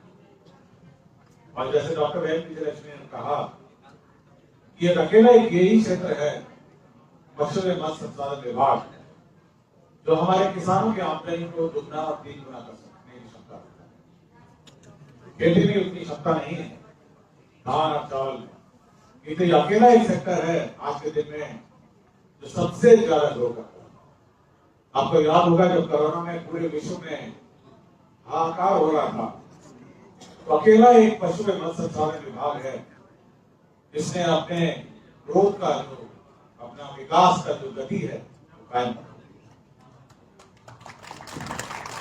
और जैसे डॉक्टर विजयलक्ष्मी ने कहा कि एक अकेला एक यही क्षेत्र है, पशु एवं मत्स्य संसाधन विभाग, जो हमारे किसानों की आमदनी को दुगना और तीन गुना कर सकने की क्षमता रखता है। खेती में उतनी क्षमता नहीं है, धान और चावल में, ये अकेला एक सेक्टर है आज के दिन में जो सबसे ज्यादा ग्रो करता है। आपको याद होगा जब कोरोना में पूरे विश्व में हाहाकार हो रहा था, तो अकेला एक पशु एवं मत्स्य संसाधन विभाग है जिसने अपने ग्रोथ का जो अपना विकास का जो गति है वो कायम रखें।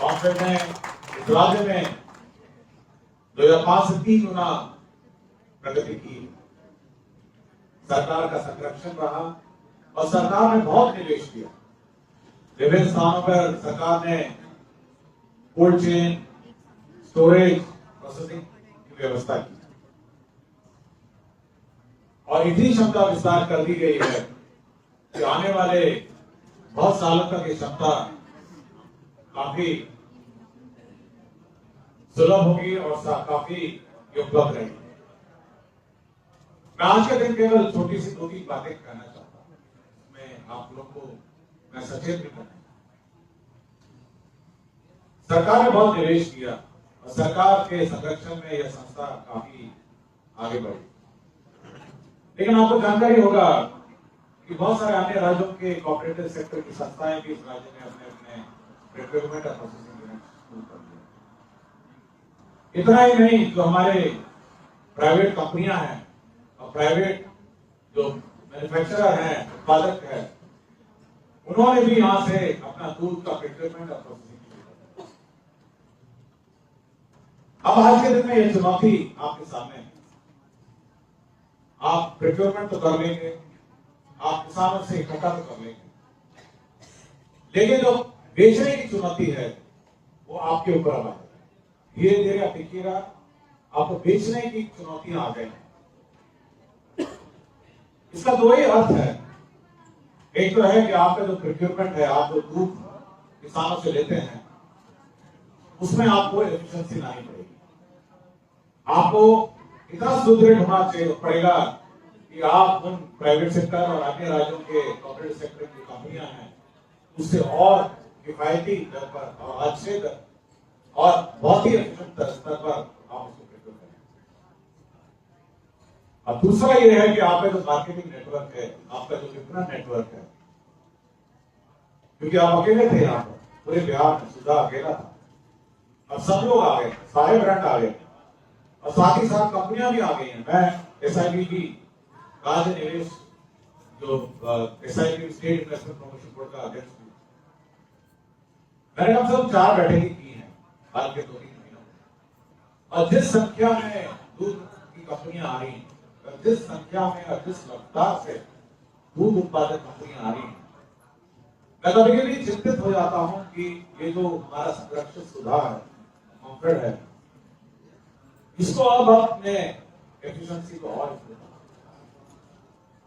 कॉन्फ्रेंस ने इस राज्य में 2005 से 3 गुना प्रगति की। सरकार का संरक्षण रहा और सरकार ने बहुत निवेश किया। विभिन्न स्थानों पर सरकार ने कोल्ड चेन, स्टोरेज, प्रोसेसिंग की व्यवस्था की और इतनी क्षमता विस्तार कर दी गई है कि आने वाले बहुत सालों तक ये क्षमता काफी सुलभ होगी और काफी उपलब्ध रहेगी। मैं आज के दिन केवल छोटी सी 2-3 बातें कहना चाहता हूं। मैं आप लोगों को मैं सचेत भी करना। सरकार ने बहुत निवेश किया और सरकार के संरक्षण में यह संस्था काफी आगे बढ़ी। लेकिन आपको जानकारी होगा कि बहुत सारे अन्य राज्यों के कोऑपरेटिव सेक्टर की संस्थाएं भी इस राज्य में अपने अपने प्रोक्योरमेंट और प्रोसेसिंग यूनिट शुरू कर दिए। इतना ही नहीं, जो हमारे प्राइवेट कंपनियां हैं और प्राइवेट जो मैन्युफैक्चरर हैं, उत्पादक हैं, उन्होंने भी यहां से अपना दूध का प्रोक्योरमेंट और प्रोसेसिंग शुरू कर दिया। अब आज के दिन में यह चुनौती आपके सामने है। आप प्रोक्योरमेंट तो कर लेंगे, आप किसानों से इकट्ठा तो कर लेंगे, लेकिन जो बेचने की चुनौती है वो आपके ऊपर आ जाएगी। धीरे धीरे आप देखिएगा, आपको बेचने की चुनौतियां आ गई। इसका 2 ही अर्थ है। एक तो है कि आपका जो प्रोक्योरमेंट है, आप जो दूध किसानों से लेते हैं, उसमें आपको एफिशिएंसी लानी पड़ेगी। आपको इतना सुदृढ़ होना चाहिए पड़ेगा कि आप उन प्राइवेट सेक्टर और अन्य राज्यों के कॉर्पोरेट सेक्टर की कंपनियां हैं, उससे और किफायती दर पर और अच्छे दर और बहुत ही एफिशिएंट स्तर पर आप उसको प्रोक्योर करें। अब दूसरा ये है कि आपका जो मार्केटिंग नेटवर्क है, आपका जो विपणन नेटवर्क है, क्योंकि आप अकेले थे यहाँ पर, पूरे बिहार में सुधा अकेला था। अब सब लोग आ गए, सारे ब्रांड आ गए और साथ ही साथ कंपनियां भी आ गई हैं। मैं SIB राज्य निवेश जो SIB estate investment promotion board का अध्यक्ष हूं। मैंने कम से कम 4 बैठकें की हैं हाल के 2-3 महीनों में, और जिस संख्या में दूध की कंपनियां आ रही हैं, जिस संख्या में और जिस रफ्तार से दूध उत्पादक कंपनियां आ रही हैं, मैं कभी कभी चिंतित हो जाता हूं कि ये जो हमारा संरक्षित सुधार है, कॉम्फेड है, इसको अब अपने एफिशिएंसी को और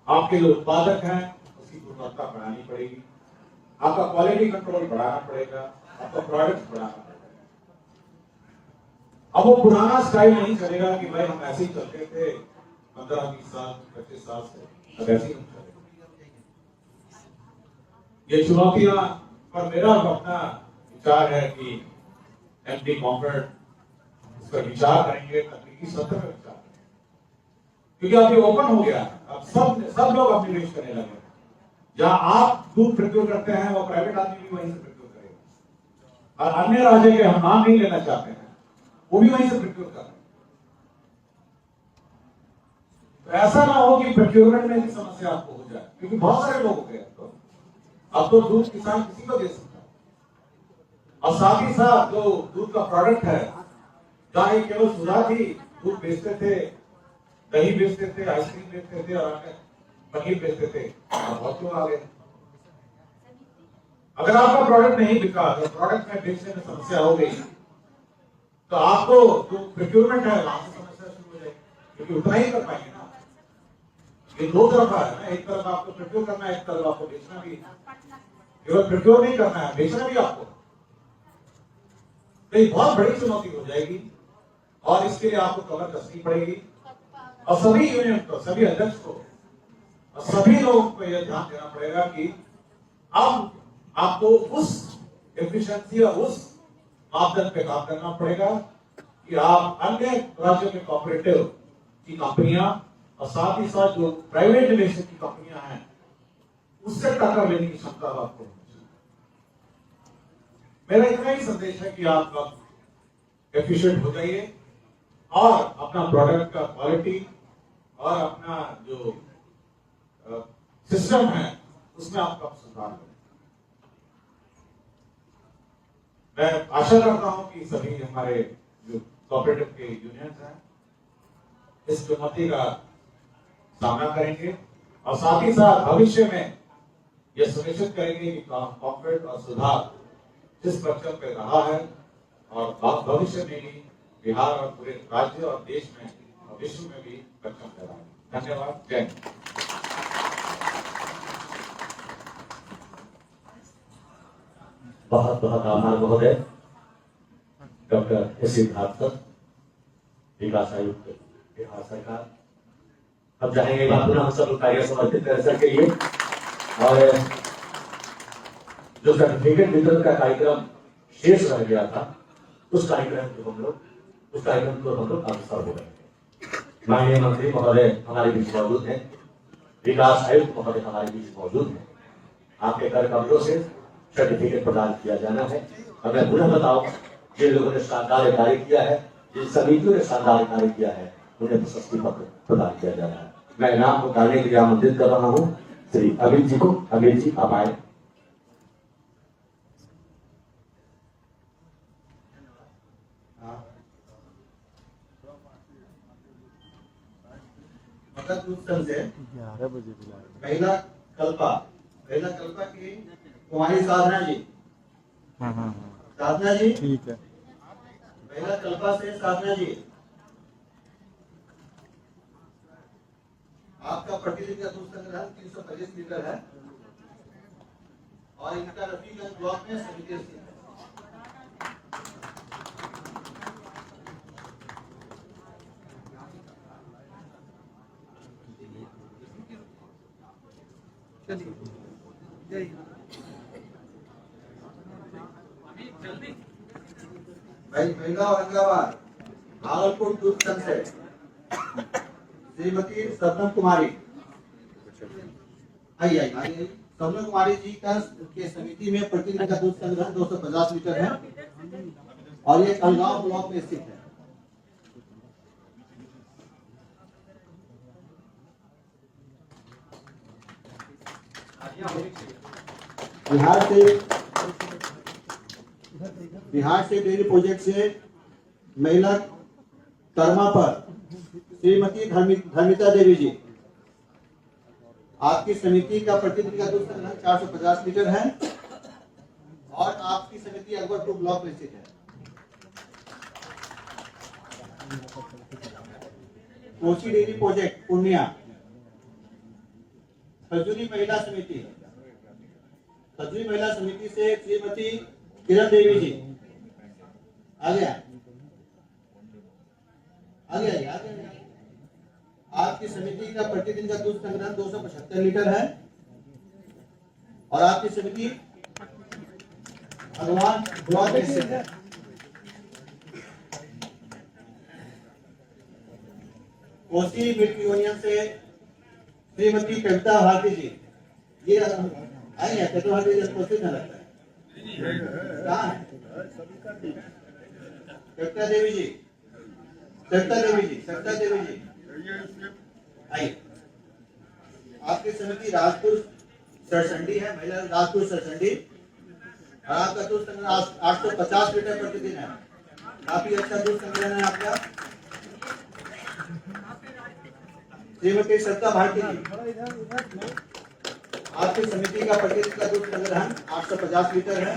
आपके जो उत्पादक हैं उसकी गुणवत्ता बढ़ानी पड़ेगी, आपका क्वालिटी कंट्रोल बढ़ाना पड़ेगा, आपका प्रोडक्ट बढ़ाना पड़ेगा। अब वो पुराना स्टाइल नहीं चलेगा कि भाई हम ऐसे ही चलते थे 15-20 साल 25 साल से, अब ऐसे ही नहीं चलेगा। ये चुनौतियां पर मेरा अपना विचार है कि MD कॉम्फेड इस पर विचार करेंगे, तकनीकी सत्र में विचार करेंगे, क्योंकि अब ये ओपन हो गया है। अब सब लोग अब निवेश करने लगे। जहां आप दूध प्रोक्योर करते हैं, वो प्राइवेट आदमी भी वहीं से प्रोक्योर करेगा, और अन्य राज्य के हम नाम नहीं लेना चाहते हैं, वो भी वहीं से प्रोक्योर कर रहे हैं। तो ऐसा ना हो कि प्रोक्योरमेंट में भी समस्या आपको हो जाए, क्योंकि बहुत सारे लोग हो गए अब तो दूध किसान किसी को दे सकता है, और साथ ही साथ जो दूध का प्रोडक्ट है, जहां ये केवल सुधा थी, दूध बेचते थे, दही बेचते थे, आइसक्रीम बेचते थे और पनीर बेचते थे, और बहुत लोग आ गए। अगर आपका प्रोडक्ट नहीं बिका, अगर प्रोडक्ट में बेचने में समस्या हो गई, तो आपको जो प्रोक्योरमेंट है वहां से समस्या शुरू हो जाएगी, क्योंकि उतना ही कर पाएंगे ना। ये 2 तरफा है ना, एक तरफ आपको प्रोक्योर करना है, एक तरफ आपको बेचना भी है। केवल प्रोक्योर नहीं करना है, बेचना भी आपको। तो ये बहुत बड़ी चुनौती हो जाएगी, और इसके लिए आपको कमर कसनी पड़ेगी, और सभी यूनियन को, सभी अध्यक्ष को और सभी लोगों को यह ध्यान देना पड़ेगा कि अब आपको उस एफिशिएंसी और उस मापदंड पे काम करना पड़ेगा कि आप अन्य राज्यों के कोऑपरेटिव की कंपनियां और साथ ही साथ जो प्राइवेट निवेशक की कंपनियां हैं, उससे टक्कर लेने की क्षमता आपको होनी चाहिए। मेरा इतना ही संदेश है कि आप एफिशिएंट हो जाइए और अपना प्रोडक्ट का क्वालिटी और अपना जो सिस्टम है उसमें आपका सुधार हो। मैं आशा करता हूं कि सभी हमारे जो कोऑपरेटिव के यूनियन हैं इस चुनौती का सामना करेंगे और साथ ही साथ भविष्य में यह सुनिश्चित करेंगे कि कॉर्पोरेट और सुधार जिस पक्षम पे रहा है और भविष्य में भी बिहार और पूरे राज्य और देश में और विश्व में भी पक्षम पे रहा है। धन्यवाद। जय हिंद। बहुत बहुत आभार महोदय। Doctor SC. भास्कर, विकास आयुक्त बिहार सरकार। अब चाहेंगे पुनः हम सब कार्य समर्पित कर के लिए और जो सर्टिफिकेट वितरण का कार्यक्रम शेष रह गया था उस कार्यक्रम को हम लोग अग्रसर हो गए। माननीय मंत्री महोदय हमारे बीच मौजूद हैं, विकास आयुक्त महोदय हमारे बीच मौजूद हैं। आपके कर कमरों से सर्टिफिकेट प्रदान किया जाना है। और मैं पुनः बताऊं, जिन लोगों ने शानदार कार्य किया है, जिन समितियों ने शानदार कार्य किया है, उन्हें प्रशस्ति पत्र प्रदान किया जाना है। मैं नाम उतारने के लिए आमंत्रित कर रहा हूं श्री अमित जी को। अमित जी आप आए। मगध दूध संघ से 11 बजे बुला महिला कल्पा की कुमारी साधना जी। हाँ साधना जी, ठीक है। महिला कल्पा से साधना जी, आपका प्रतिदिन का दूध संग्रह 325 लीटर है और इनका रफीगंज ब्लॉक में समिति स्थित है। महिला औरंगाबाद भागलपुर दूध संघ से श्रीमती सबनम कुमारी। आइए सबनम कुमारी जी का के समिति में प्रतिदिन का दूध संग्रह 250 लीटर है और ये कलगांव ब्लॉक में स्थित है। बिहार से डेयरी प्रोजेक्ट से महिला कर्मा पर श्रीमती धर्मिता देवी जी, आपकी समिति का प्रतिदिन का दूध संग्रह 450 लीटर है और आपकी समिति अकबरपुर ब्लॉक में स्थित है। कोसी डेयरी प्रोजेक्ट पूर्णिया, खजूरी महिला समिति से श्रीमती किरण देवी जी। आगे आपकी समिति का प्रतिदिन का दूध संग्रह 275 लीटर है और आपकी समिति भगवान ब्लॉक में स्थित है। कोसी मिल्क यूनियन से श्रीमती कविता भारती जी, ये आई है। कविता भारती जी कोसी में लगता है। कहाँ है कविता देवी जी? आइए। आपकी समिति राजपुर सरसंडी है, महिला राजपुर सरसंडी, और आपका दूध संग्रह 850 लीटर प्रतिदिन है। काफी अच्छा दूध संग्रह है आपका। श्रीमती सत्ता भारती जी, आपकी समिति का प्रतिदिन का दूध संग्रहण 850 लीटर है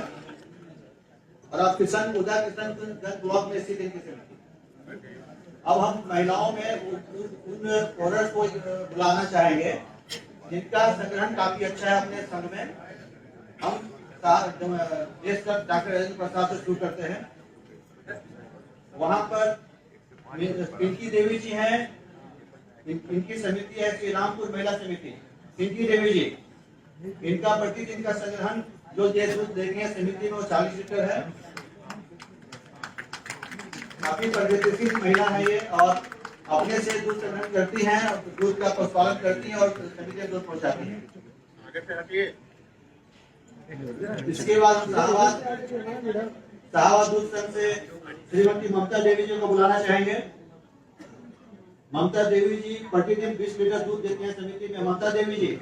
और आप किशनगंज ब्लॉक में स्थित इनकी समिति। अब हम महिलाओं में उन औरत को बुलाना चाहेंगे जिनका संग्रहण काफी अच्छा है अपने संघ में। हम डॉक्टर राजेंद्र प्रसाद से शुरू करते हैं। वहां पर पिंकी देवी जी हैं, इनकी समिति है श्री रामपुर महिला समिति। पिंकी देवी जी, इनका प्रतिदिन का संग्रहण जो दूध देंगे हैं समिति में वो 40 लीटर है। काफी प्रगतिशील महिला है ये और अपने से दूध संग्रहण करती हैं, दूध का पशुपालन करती हैं और समिति में दूध पहुंचाती हैं। इसके बाद हम शाहबाद दूध संघ से श्रीमती ममता देवी जी को बुलाना चाहेंगे। ममता देवी जी प्रतिदिन 20 लीटर दूध देती हैं समिति में। ममता देवी जी,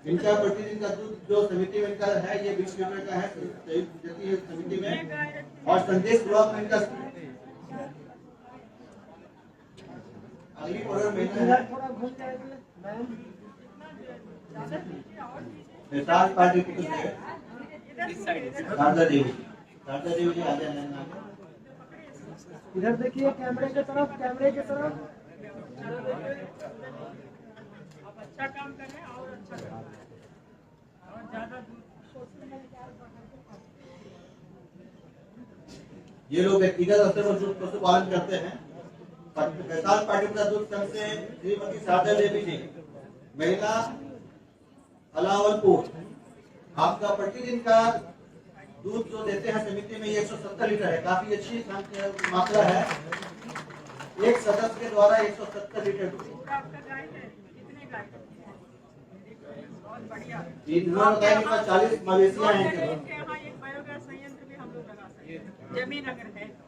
इनका प्रतिदिन का दूध जो समिति में इनका है, ये 20 लीटर का है, जाती है समिति में। और संदेश ब्लॉक में इनका अगली ऑर्डर महिला है निशान पार्टी की है शारदा देवी जी आ जाए। इधर देखिए कैमरे की तरफ, कैमरे की तरफ। आप अच्छा काम कर रहे हैं और अच्छा कर रहे हैं और ज्यादा ये लोग व्यक्तिगत स्तर पर दूध पशुपालन करते हैं। किसान पार्टी का दूध संघ से श्रीमती शारदा देवी जी, महिला अलावलपुर, आपका प्रतिदिन का दूध जो देते हैं समिति में 170 लीटर है, काफी अच्छी मात्रा है। एक सदस्य के द्वारा 170 लीटर दूध। आपका गाय है, कितने गाय है? बहुत बढ़िया। इन्होंने बताया कि 40 मवेशियां हैं। यहाँ एक बायोगैस संयंत्र भी हम लोग लगा सकते हैं, जमीन अगर है तो।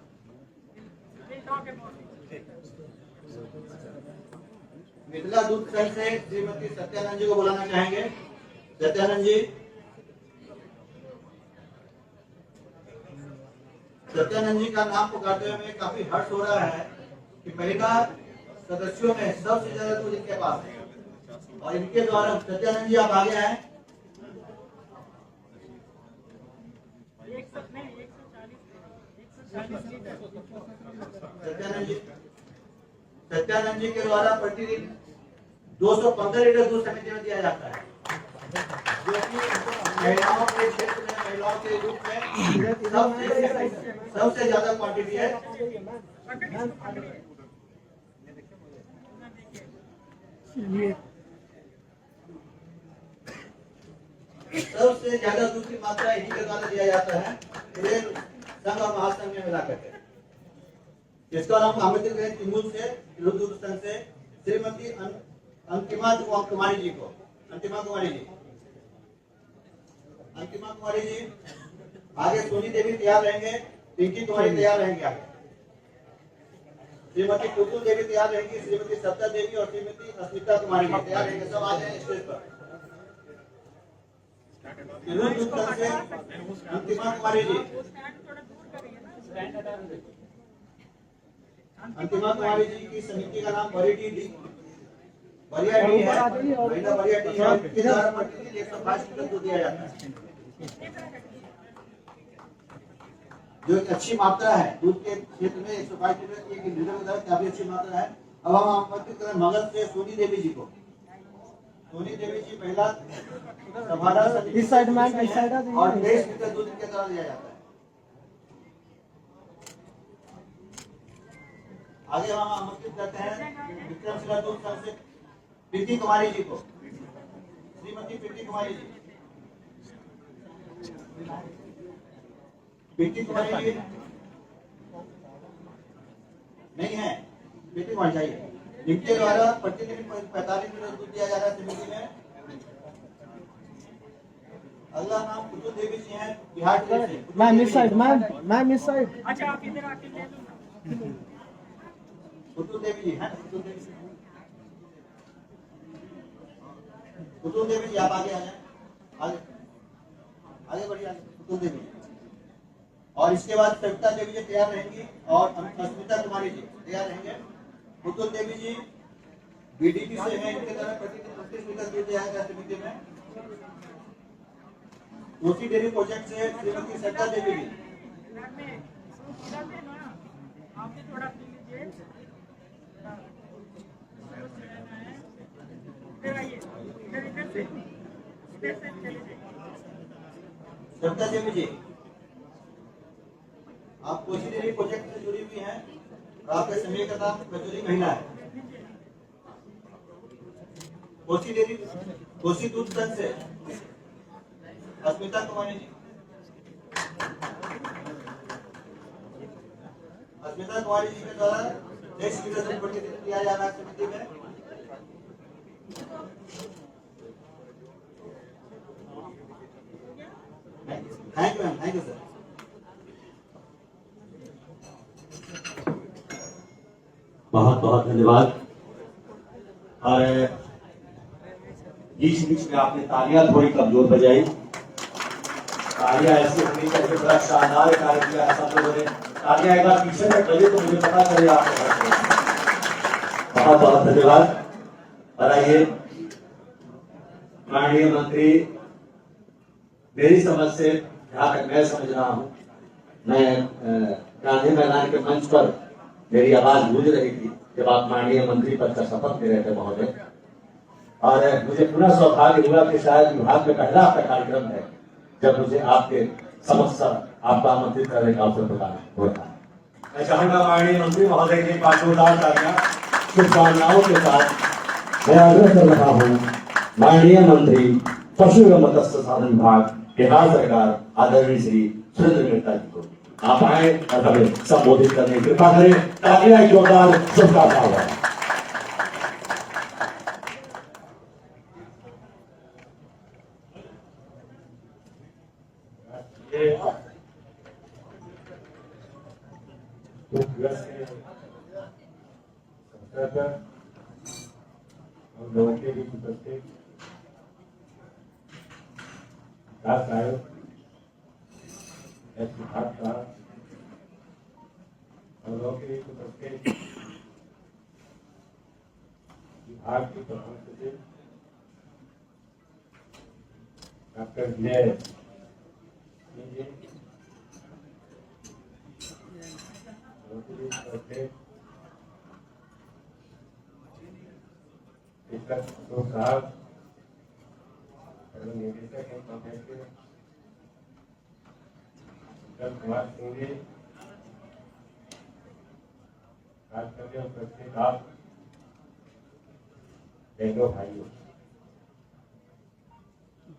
मिथिला दूध संघ से श्रीमती सत्यानंद जी को बुलाना चाहेंगे। सत्यानंद जी, सत्यानंद जी का नाम पुकारते हुए हमें काफी हर्ष हो रहा है कि महिला सदस्यों में सबसे ज्यादा दूध इनके पास है और इनके द्वारा सत्यानंद जी आप आगे आए। 140 लीटर। सत्यानंद जी के द्वारा प्रतिदिन 215 लीटर दूध समिति में दिया जाता है, जो कि महिलाओं के क्षेत्र में, महिलाओं के रूप में सबसे ज्यादा क्वांटिटी है। सबसे ज्यादा दूध की मात्रा इन्हीं के द्वारा दिया जाता है पूरे संघ और महासंघ में मिलाकर के। इसका नाम आमंत्रित है तिमुल से, दूध संघ से श्रीमती अंतिमा कुमारी जी को। अंतिमा कुमारी जी आगे सोनी देवी तैयार रहेंगे, पिंकी कुमारी तैयार रहेंगे आगे, श्रीमती कुतुल देवी तैयार रहेंगी, श्रीमती सत्ता देवी और श्रीमती अस्मिता कुमारी जी तैयार रहेंगे। सब आ जाए स्टेज पर। से अंतिमा कुमारी जी, अंतिमा कुमारी जी की समिति का नाम बरिया डी है। महिला बरिया डी है, इसके द्वारा प्रतिदिन 105 लीटर दूध दिया जाता है, जो एक अच्छी मात्रा है दूध के क्षेत्र में। 105 लीटर एक लीटर का काफी अच्छी मात्रा है। अब हम आमंत्रित करें मगध से सोनी देवी जी को। सोनी देवी जी महिला सभारा इस साइड में, इस साइड और 23 लीटर दूध इनके द्वारा दिया जाता है। आगे हम आमंत्रित करते हैं विक्रमशिला दूध संघ से प्रीति कुमारी जी को। श्रीमती प्रीति कुमारी जी, प्रीति कुमारी जी नहीं है, प्रीति कुमारी चाहिए। इनके द्वारा प्रतिदिन 45 लीटर दूध दिया जा रहा है समिति में। अगला नाम कुतुल देवी जी हैं, बिहार से। मैम इस साइड, मैम इस साइड। अच्छा आप इधर आके ले लो। कुतुल देवी जी हैं, कुतुल देवी जी आप आगे आ जाए, आगे बढ़िए, कुतुल देवी। और इसके बाद सविता देवी जी तैयार रहेंगी और अस्मिता कुमारी जी तैयार रहेंगे। कुतुल देवी जी बीडीपी से हैं, इनके द्वारा प्रतिदिन 32 लीटर दूध दिया जाएगा समिति में। कोसी डेयरी प्रोजेक्ट से श्रीमती सविता देवी जी। सविता देवी जी आप कोसी डेयरी प्रोजेक्ट से जुड़ी हुई हैं और आपके समय का नाम मजदूरी महिला है। कोसी दूध संघ से अस्मिता कुमारी जी। अस्मिता कुमारी जी के द्वारा 23 लीटर दूध प्रतिदिन दिया जा रहा है समिति में। Thank you ma'am, thank you sir. बहुत बहुत धन्यवाद। और बीच बीच में आपने तालियां थोड़ी कमजोर बजाई, तालियां ऐसी होनी चाहिए, बड़ा शानदार कार्य किया है सब लोगों ने। तालियां एक बार पीछे तक बजे तो मुझे पता चले आपको। बहुत बहुत धन्यवाद। और आइए माननीय मंत्री, मेरी समझ से जहाँ तक मैं समझ रहा हूँ, मैं गांधी मैदान के मंच पर मेरी आवाज गूंज रही थी जब आप माननीय मंत्री पद का शपथ ले रहे थे महोदय, और मुझे पुनः सौभाग्य हुआ कि शायद विभाग में पहला आपका कार्यक्रम है जब मुझे आपके समक्ष आपका आमंत्रित करने का अवसर प्रदान हो रहा है। मैं चाहूंगा माननीय मंत्री महोदय के पास जोरदार तालियां शुभकामनाओं के साथ मैं आग्रह कर रहा हूँ माननीय मंत्री पशु एवं मत्स्य संसाधन विभाग, बिहार सरकार, आदरणीय श्री सुरेंद्र मेहता जी को आप आए और हमें संबोधित करने की कृपा करें। तालियां जोरदार शुभकामनाएं। हम लोगों के बीच उपस्थित विकास आयोग विभाग का, हम लोगों के बीच उपस्थित विभाग के प्रधान सचिव डॉक्टर विजय जी, उपस्थित साहब, निदेशक हैं कॉन्फ्रेंस के कुमार सिंह जी, खासकर उपस्थित आप बहनों भाइयों,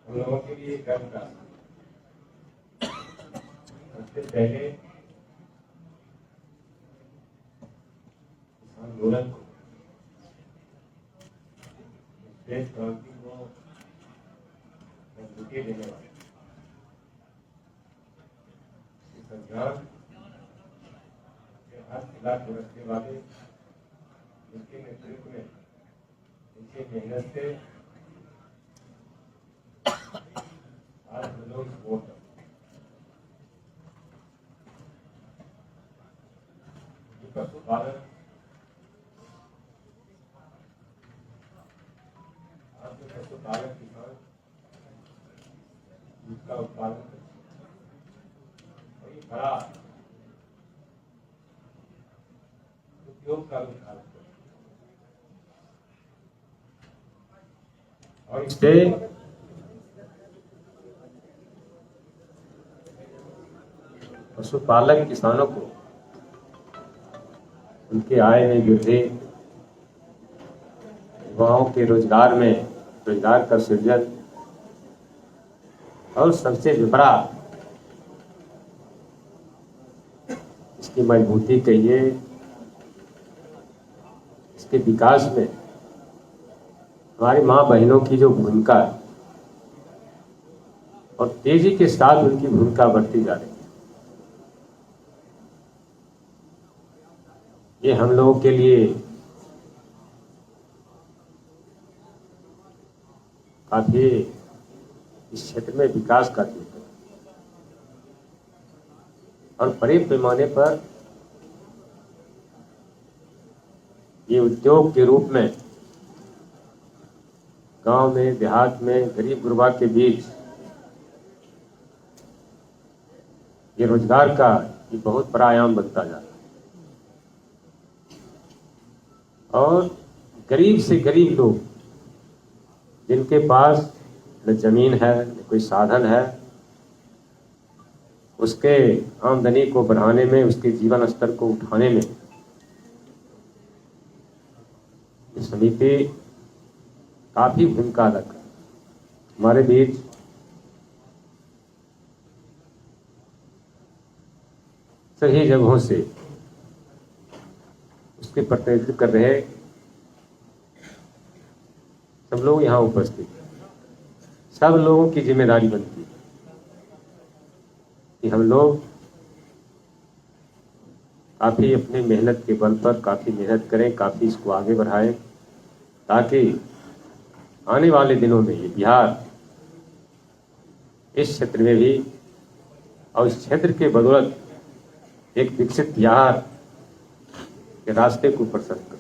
हम लोगों के लिए गर्व का सबसे पहले आंदोलन को, देश क्रांति को मजबूती देने वाले संग्राम के हाथ खिलाफ रखने वाले, उनके नेतृत्व में, उनकी मेहनत से आज हम लोग वोट पशुपालन, पशुपालक किसान जिसका उत्पादन बड़ा उद्योग का विकास और इससे पशुपालक किसानों को उनके आय में वृद्धि, युवाओं के रोजगार में रोजगार का सृजन, और सबसे बड़ा इसकी मजबूती कहिए, इसके विकास में हमारी माँ बहनों की जो भूमिका है और तेजी के साथ उनकी भूमिका बढ़ती जा रही है, ये हम लोगों के लिए काफी इस क्षेत्र में विकास का युग है और बड़े पैमाने पर ये उद्योग के रूप में गांव में, देहात में, गरीब गुरबा के बीच ये रोजगार का ये बहुत बड़ा आयाम बनता जा रहा है और गरीब से गरीब लोग जिनके पास न जमीन है न कोई साधन है, उसके आमदनी को बढ़ाने में, उसके जीवन स्तर को उठाने में समिति काफी भूमिका अदा कर हमारे बीच सही जगहों से उसके प्रतिनिधित्व कर रहे सब लोग यहाँ उपस्थित, सब लोगों की जिम्मेदारी बनती है कि हम लोग काफी अपनी मेहनत के बल पर काफी मेहनत करें, काफी इसको आगे बढ़ाएं ताकि आने वाले दिनों में ये बिहार इस क्षेत्र में भी और इस क्षेत्र के बदौलत एक विकसित बिहार के रास्ते को प्रशस्त कर।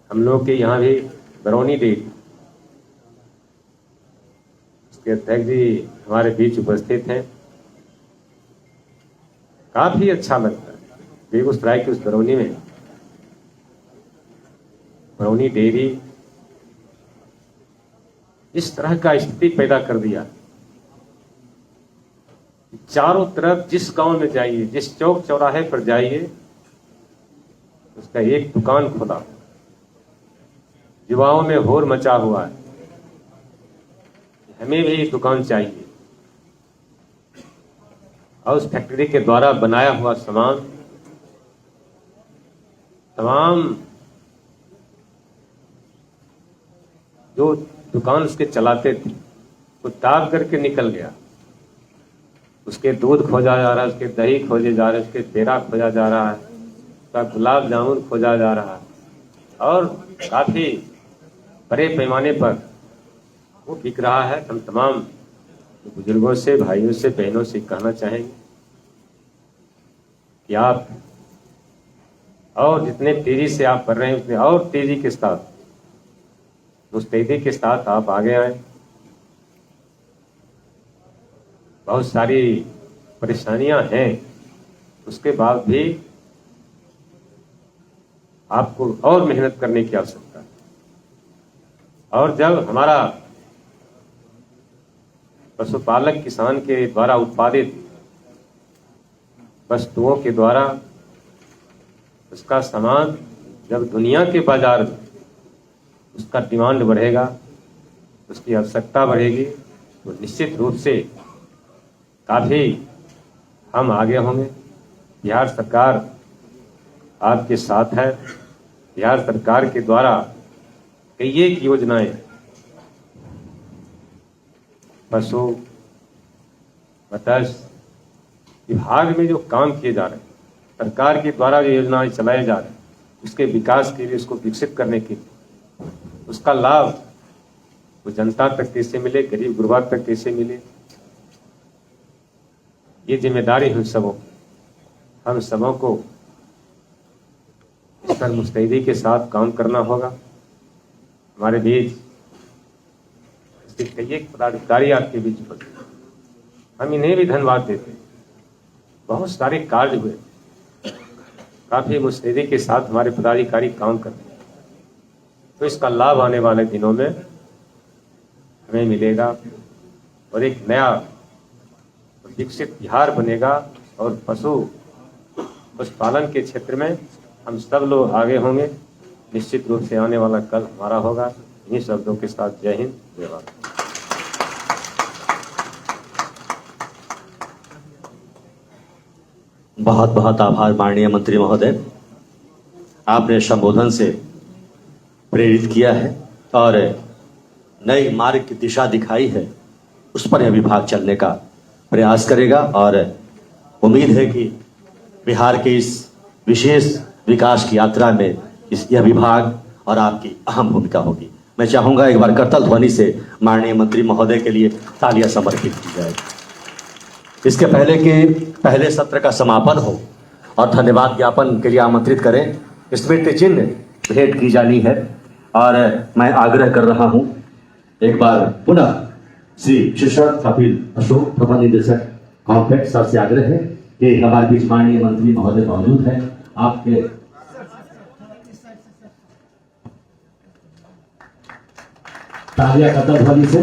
हम लोग के यहाँ भी बरौनी डेयरी उसके अध्यक्ष जी हमारे बीच उपस्थित हैं। काफी अच्छा लगता है बेगूसराय के उस बरौनी में बरौनी डेयरी इस तरह का स्थिति पैदा कर दिया। चारों तरफ जिस गांव में जाइए, जिस चौक चौराहे पर जाइए, उसका एक दुकान खुला, युवाओं में होर मचा हुआ है, हमें भी दुकान चाहिए। और उस फैक्ट्री के द्वारा बनाया हुआ सामान तमाम जो दुकान उसके चलाते थे वो दाब करके निकल गया। उसके दूध खोजा जा रहा है, उसके दही खोजे जा रहे हैं, उसके पेड़ा खोजा जा रहा है, उसका गुलाब जामुन खोजा जा रहा है और काफी बड़े पैमाने पर वो बिक रहा है। हम तमाम बुजुर्गों से, भाइयों से, बहनों से कहना चाहेंगे कि आप और जितने तेजी से आप कर रहे हैं उतने और तेजी के साथ, मुस्तैदी के साथ आप आगे आए। बहुत सारी परेशानियां हैं, उसके बाद भी आपको और मेहनत करने की आवश्यकता है। और जब हमारा पशुपालक किसान के द्वारा उत्पादित वस्तुओं के द्वारा उसका सामान जब दुनिया के बाजार में उसका डिमांड बढ़ेगा, उसकी आवश्यकता बढ़ेगी, तो निश्चित रूप से काफी हम आगे होंगे। बिहार सरकार आपके साथ है। बिहार सरकार के द्वारा कई एक योजनाएं पशु मत्स्य विभाग में जो काम किए जा रहे हैं, सरकार के द्वारा जो योजनाएं चलाए जा रहे हैं, उसके विकास के लिए, उसको विकसित करने के लिए, उसका लाभ वो जनता तक कैसे मिले, गरीब गुरबा तक कैसे मिले, ये जिम्मेदारी हम सबों को इस पर मुस्तैदी के साथ काम करना होगा। हमारे बीच कई एक पदाधिकारी आपके बीच उपस्थित, हम इन्हें भी धन्यवाद देते हैं। बहुत सारे कार्य हुए, काफी मुस्तैदी के साथ हमारे पदाधिकारी काम करते हैं, तो इसका लाभ आने वाले दिनों में हमें मिलेगा और एक नया विकसित बिहार बनेगा। और पशुपालन के क्षेत्र में हम सब लोग आगे होंगे। निश्चित रूप से आने वाला कल हमारा होगा। इन्हीं शब्दों के साथ जय हिंद, जय भारत। बहुत बहुत आभार माननीय मंत्री महोदय, आपने संबोधन से प्रेरित किया है और नए मार्ग की दिशा दिखाई है, उस पर यह विभाग चलने का प्रयास करेगा और उम्मीद है कि बिहार के इस विशेष विकास की यात्रा में यह विभाग और आपकी अहम भूमिका होगी। मैं चाहूंगा एक बार करतल ध्वनि से माननीय मंत्री महोदय के लिए तालियां समर्पित की जाए। इसके पहले कि पहले सत्र का समापन हो और धन्यवाद ज्ञापन के लिए आमंत्रित करें, स्मृति चिन्ह भेंट की जानी है और मैं आग्रह कर रहा हूं एक बार पुनः श्री शिक्षक कपिल अशोक प्रबंध निदेशक कॉम्पैक्ट सर से आग्रह है कि हमारे बीच माननीय मंत्री महोदय मौजूद है। आपके तालियां करतल ध्वनि से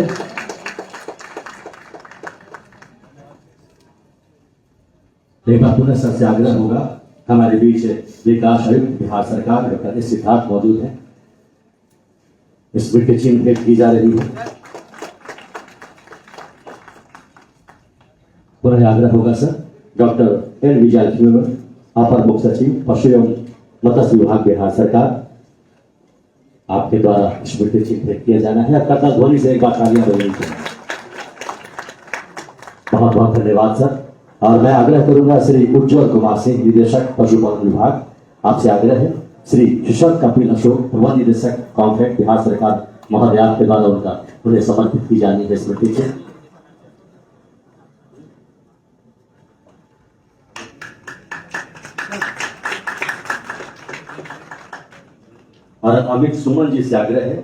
एक बार पुनः सर से आग्रह होगा। हमारे बीच विकास आयुक्त बिहार सरकार डॉक्टर सिद्धार्थ मौजूद है। स्मृति चिन्ह भेंट की जा रही है। पुनः आग्रह होगा सर डॉक्टर एन विजय लक्ष्मी, अपर मुख्य सचिव पशु एवं मत्स्य विभाग बिहार सरकार, आपके द्वारा स्मृति चिन्ह भेंट किया जाना है। करतल ध्वनि से एक बार तालियां बजानी चाहिए। बहुत बहुत धन्यवाद सर। और मैं आग्रह करूंगा श्री उज्जवल कुमार सिंह, निदेशक पशुपालन विभाग, आपसे आग्रह है श्री शिशर कपिल अशोक प्रबंध निदेशक कॉम्फेड बिहार सरकार महोदया के द्वारा उनका उन्हें समर्पित की जानी है स्मृति से। और अमित सुमन जी से आग्रह है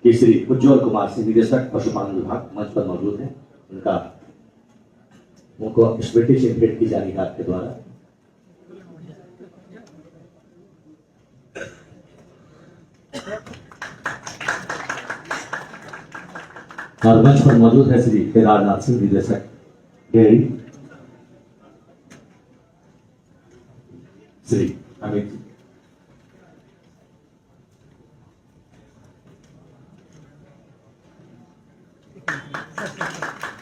कि श्री उज्जवल कुमार सिंह निदेशक पशुपालन विभाग मंच पर मौजूद हैं, उनको स्मृति से भेंट की जानी है आपके द्वारा। और मंच पर मौजूद है श्री केदारनाथ सिंह निदेशक डेयरी, श्री अमित जी।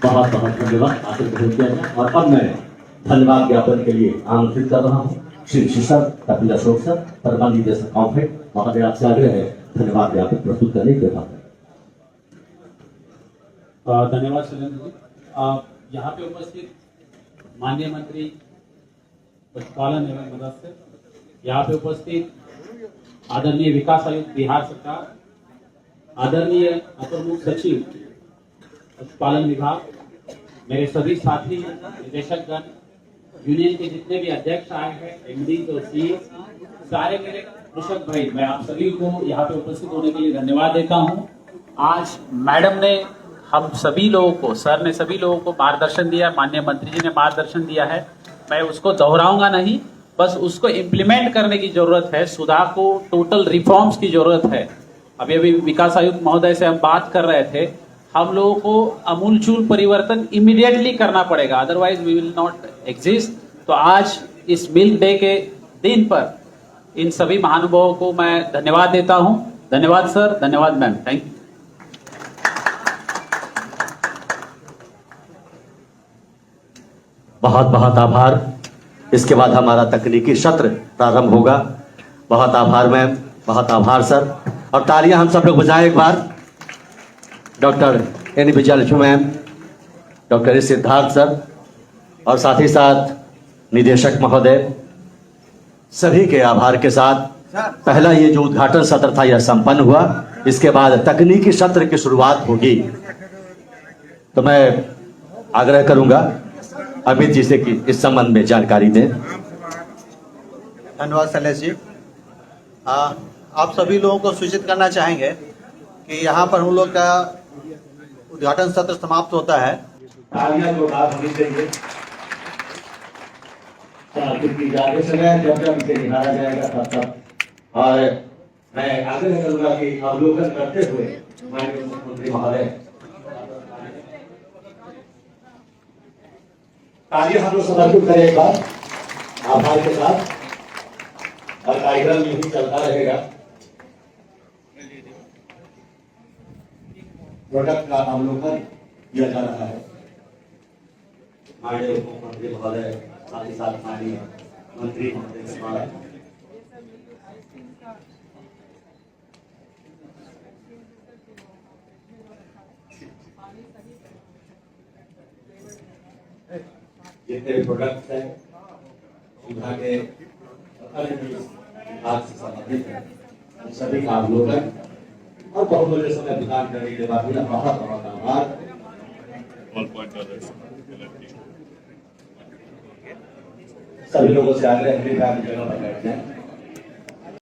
बहुत बहुत धन्यवाद आपसे ग्रहण किया जाए। और अब मैं धन्यवाद ज्ञापन के लिए आमंत्रित कर रहा हूँ श्री शिशर कपिल अशोक सर प्रबंध निदेशक कॉम्फेड महोदय, आपसे आग्रह है धन्यवाद ज्ञापन प्रस्तुत करने के बाद। धन्यवाद सुरेंद्र जी। यहाँ पे उपस्थित माननीय मंत्री पशुपालन एवं मत्स्य, यहाँ पे उपस्थित आदरणीय विकास आयुक्त बिहार सरकार, आदरणीय अपर मुख्य सचिव पशुपालन विभाग, मेरे सभी साथी निदेशकगण, यूनियन के जितने भी अध्यक्ष आए हैं, एमडी और सी, सारे मेरे कृषक भाई, मैं आप सभी को यहाँ पे उपस्थित होने के लिए धन्यवाद देता हूँ। आज मैडम ने हम सभी लोगों को, सर ने सभी लोगों को मार्गदर्शन दिया, माननीय मंत्री जी ने मार्गदर्शन दिया है, मैं उसको दोहराऊंगा नहीं, बस उसको इम्प्लीमेंट करने की जरूरत है। सुधा को टोटल रिफॉर्म्स की जरूरत है। अभी विकास आयुक्त महोदय से हम बात कर रहे थे, हम लोगों को अमूलचूल परिवर्तन इमीडिएटली करना पड़ेगा, otherwise we will not exist. तो आज इस मिल्क डे के दिन पर इन सभी महानुभावों को मैं धन्यवाद देता हूं। धन्यवाद सर, धन्यवाद मैम, थैंक यू। बहुत बहुत आभार। इसके बाद हमारा तकनीकी सत्र प्रारंभ होगा। बहुत आभार मैम, बहुत आभार सर। और तालियां हम सब लोग बजाएं एक बार। Doctor N Vijayalakshmi ma'am, doctor Siddharth sir और साथ ही साथ निदेशक महोदय, सभी के आभार के साथ पहला ये जो उद्घाटन सत्र था यह संपन्न हुआ। इसके बाद तकनीकी सत्र की शुरुआत होगी। तो मैं आग्रह करूंगा अमित जी से कि इस संबंध में जानकारी दें। धन्यवाद शैलेश जी। आप सभी लोगों को सूचित करना चाहेंगे कि यहाँ पर हम लोग का उद्घाटन सत्र समाप्त होता है। तालियां जोरदार होनी चाहिए। क्योंकि जाते समय जब जब इसे निहारा जाएगा तब तक। और मैं आग्रह करूंगा कि अवलोकन करते हुए माननीय मुख्यमंत्री महोदय, तालियां हम लोग समर्पित करें एक बार आभार के साथ। और कार्यक्रम यही चलता रहेगा। प्रोडक्ट का अवलोकन किया जा रहा है। माननीय मुख्यमंत्री महोदय, साथ ही साथ माननीय मंत्री महोदय के द्वारा जितने भी प्रोडक्ट हैं सुधा के विभाग से संबंधित है, उन सभी का अवलोकन और बहुमूल्य समय प्रदान करने के बाद बहुत बहुत आभार। सभी लोगों से आग्रह है जगह पर बैठ जाए।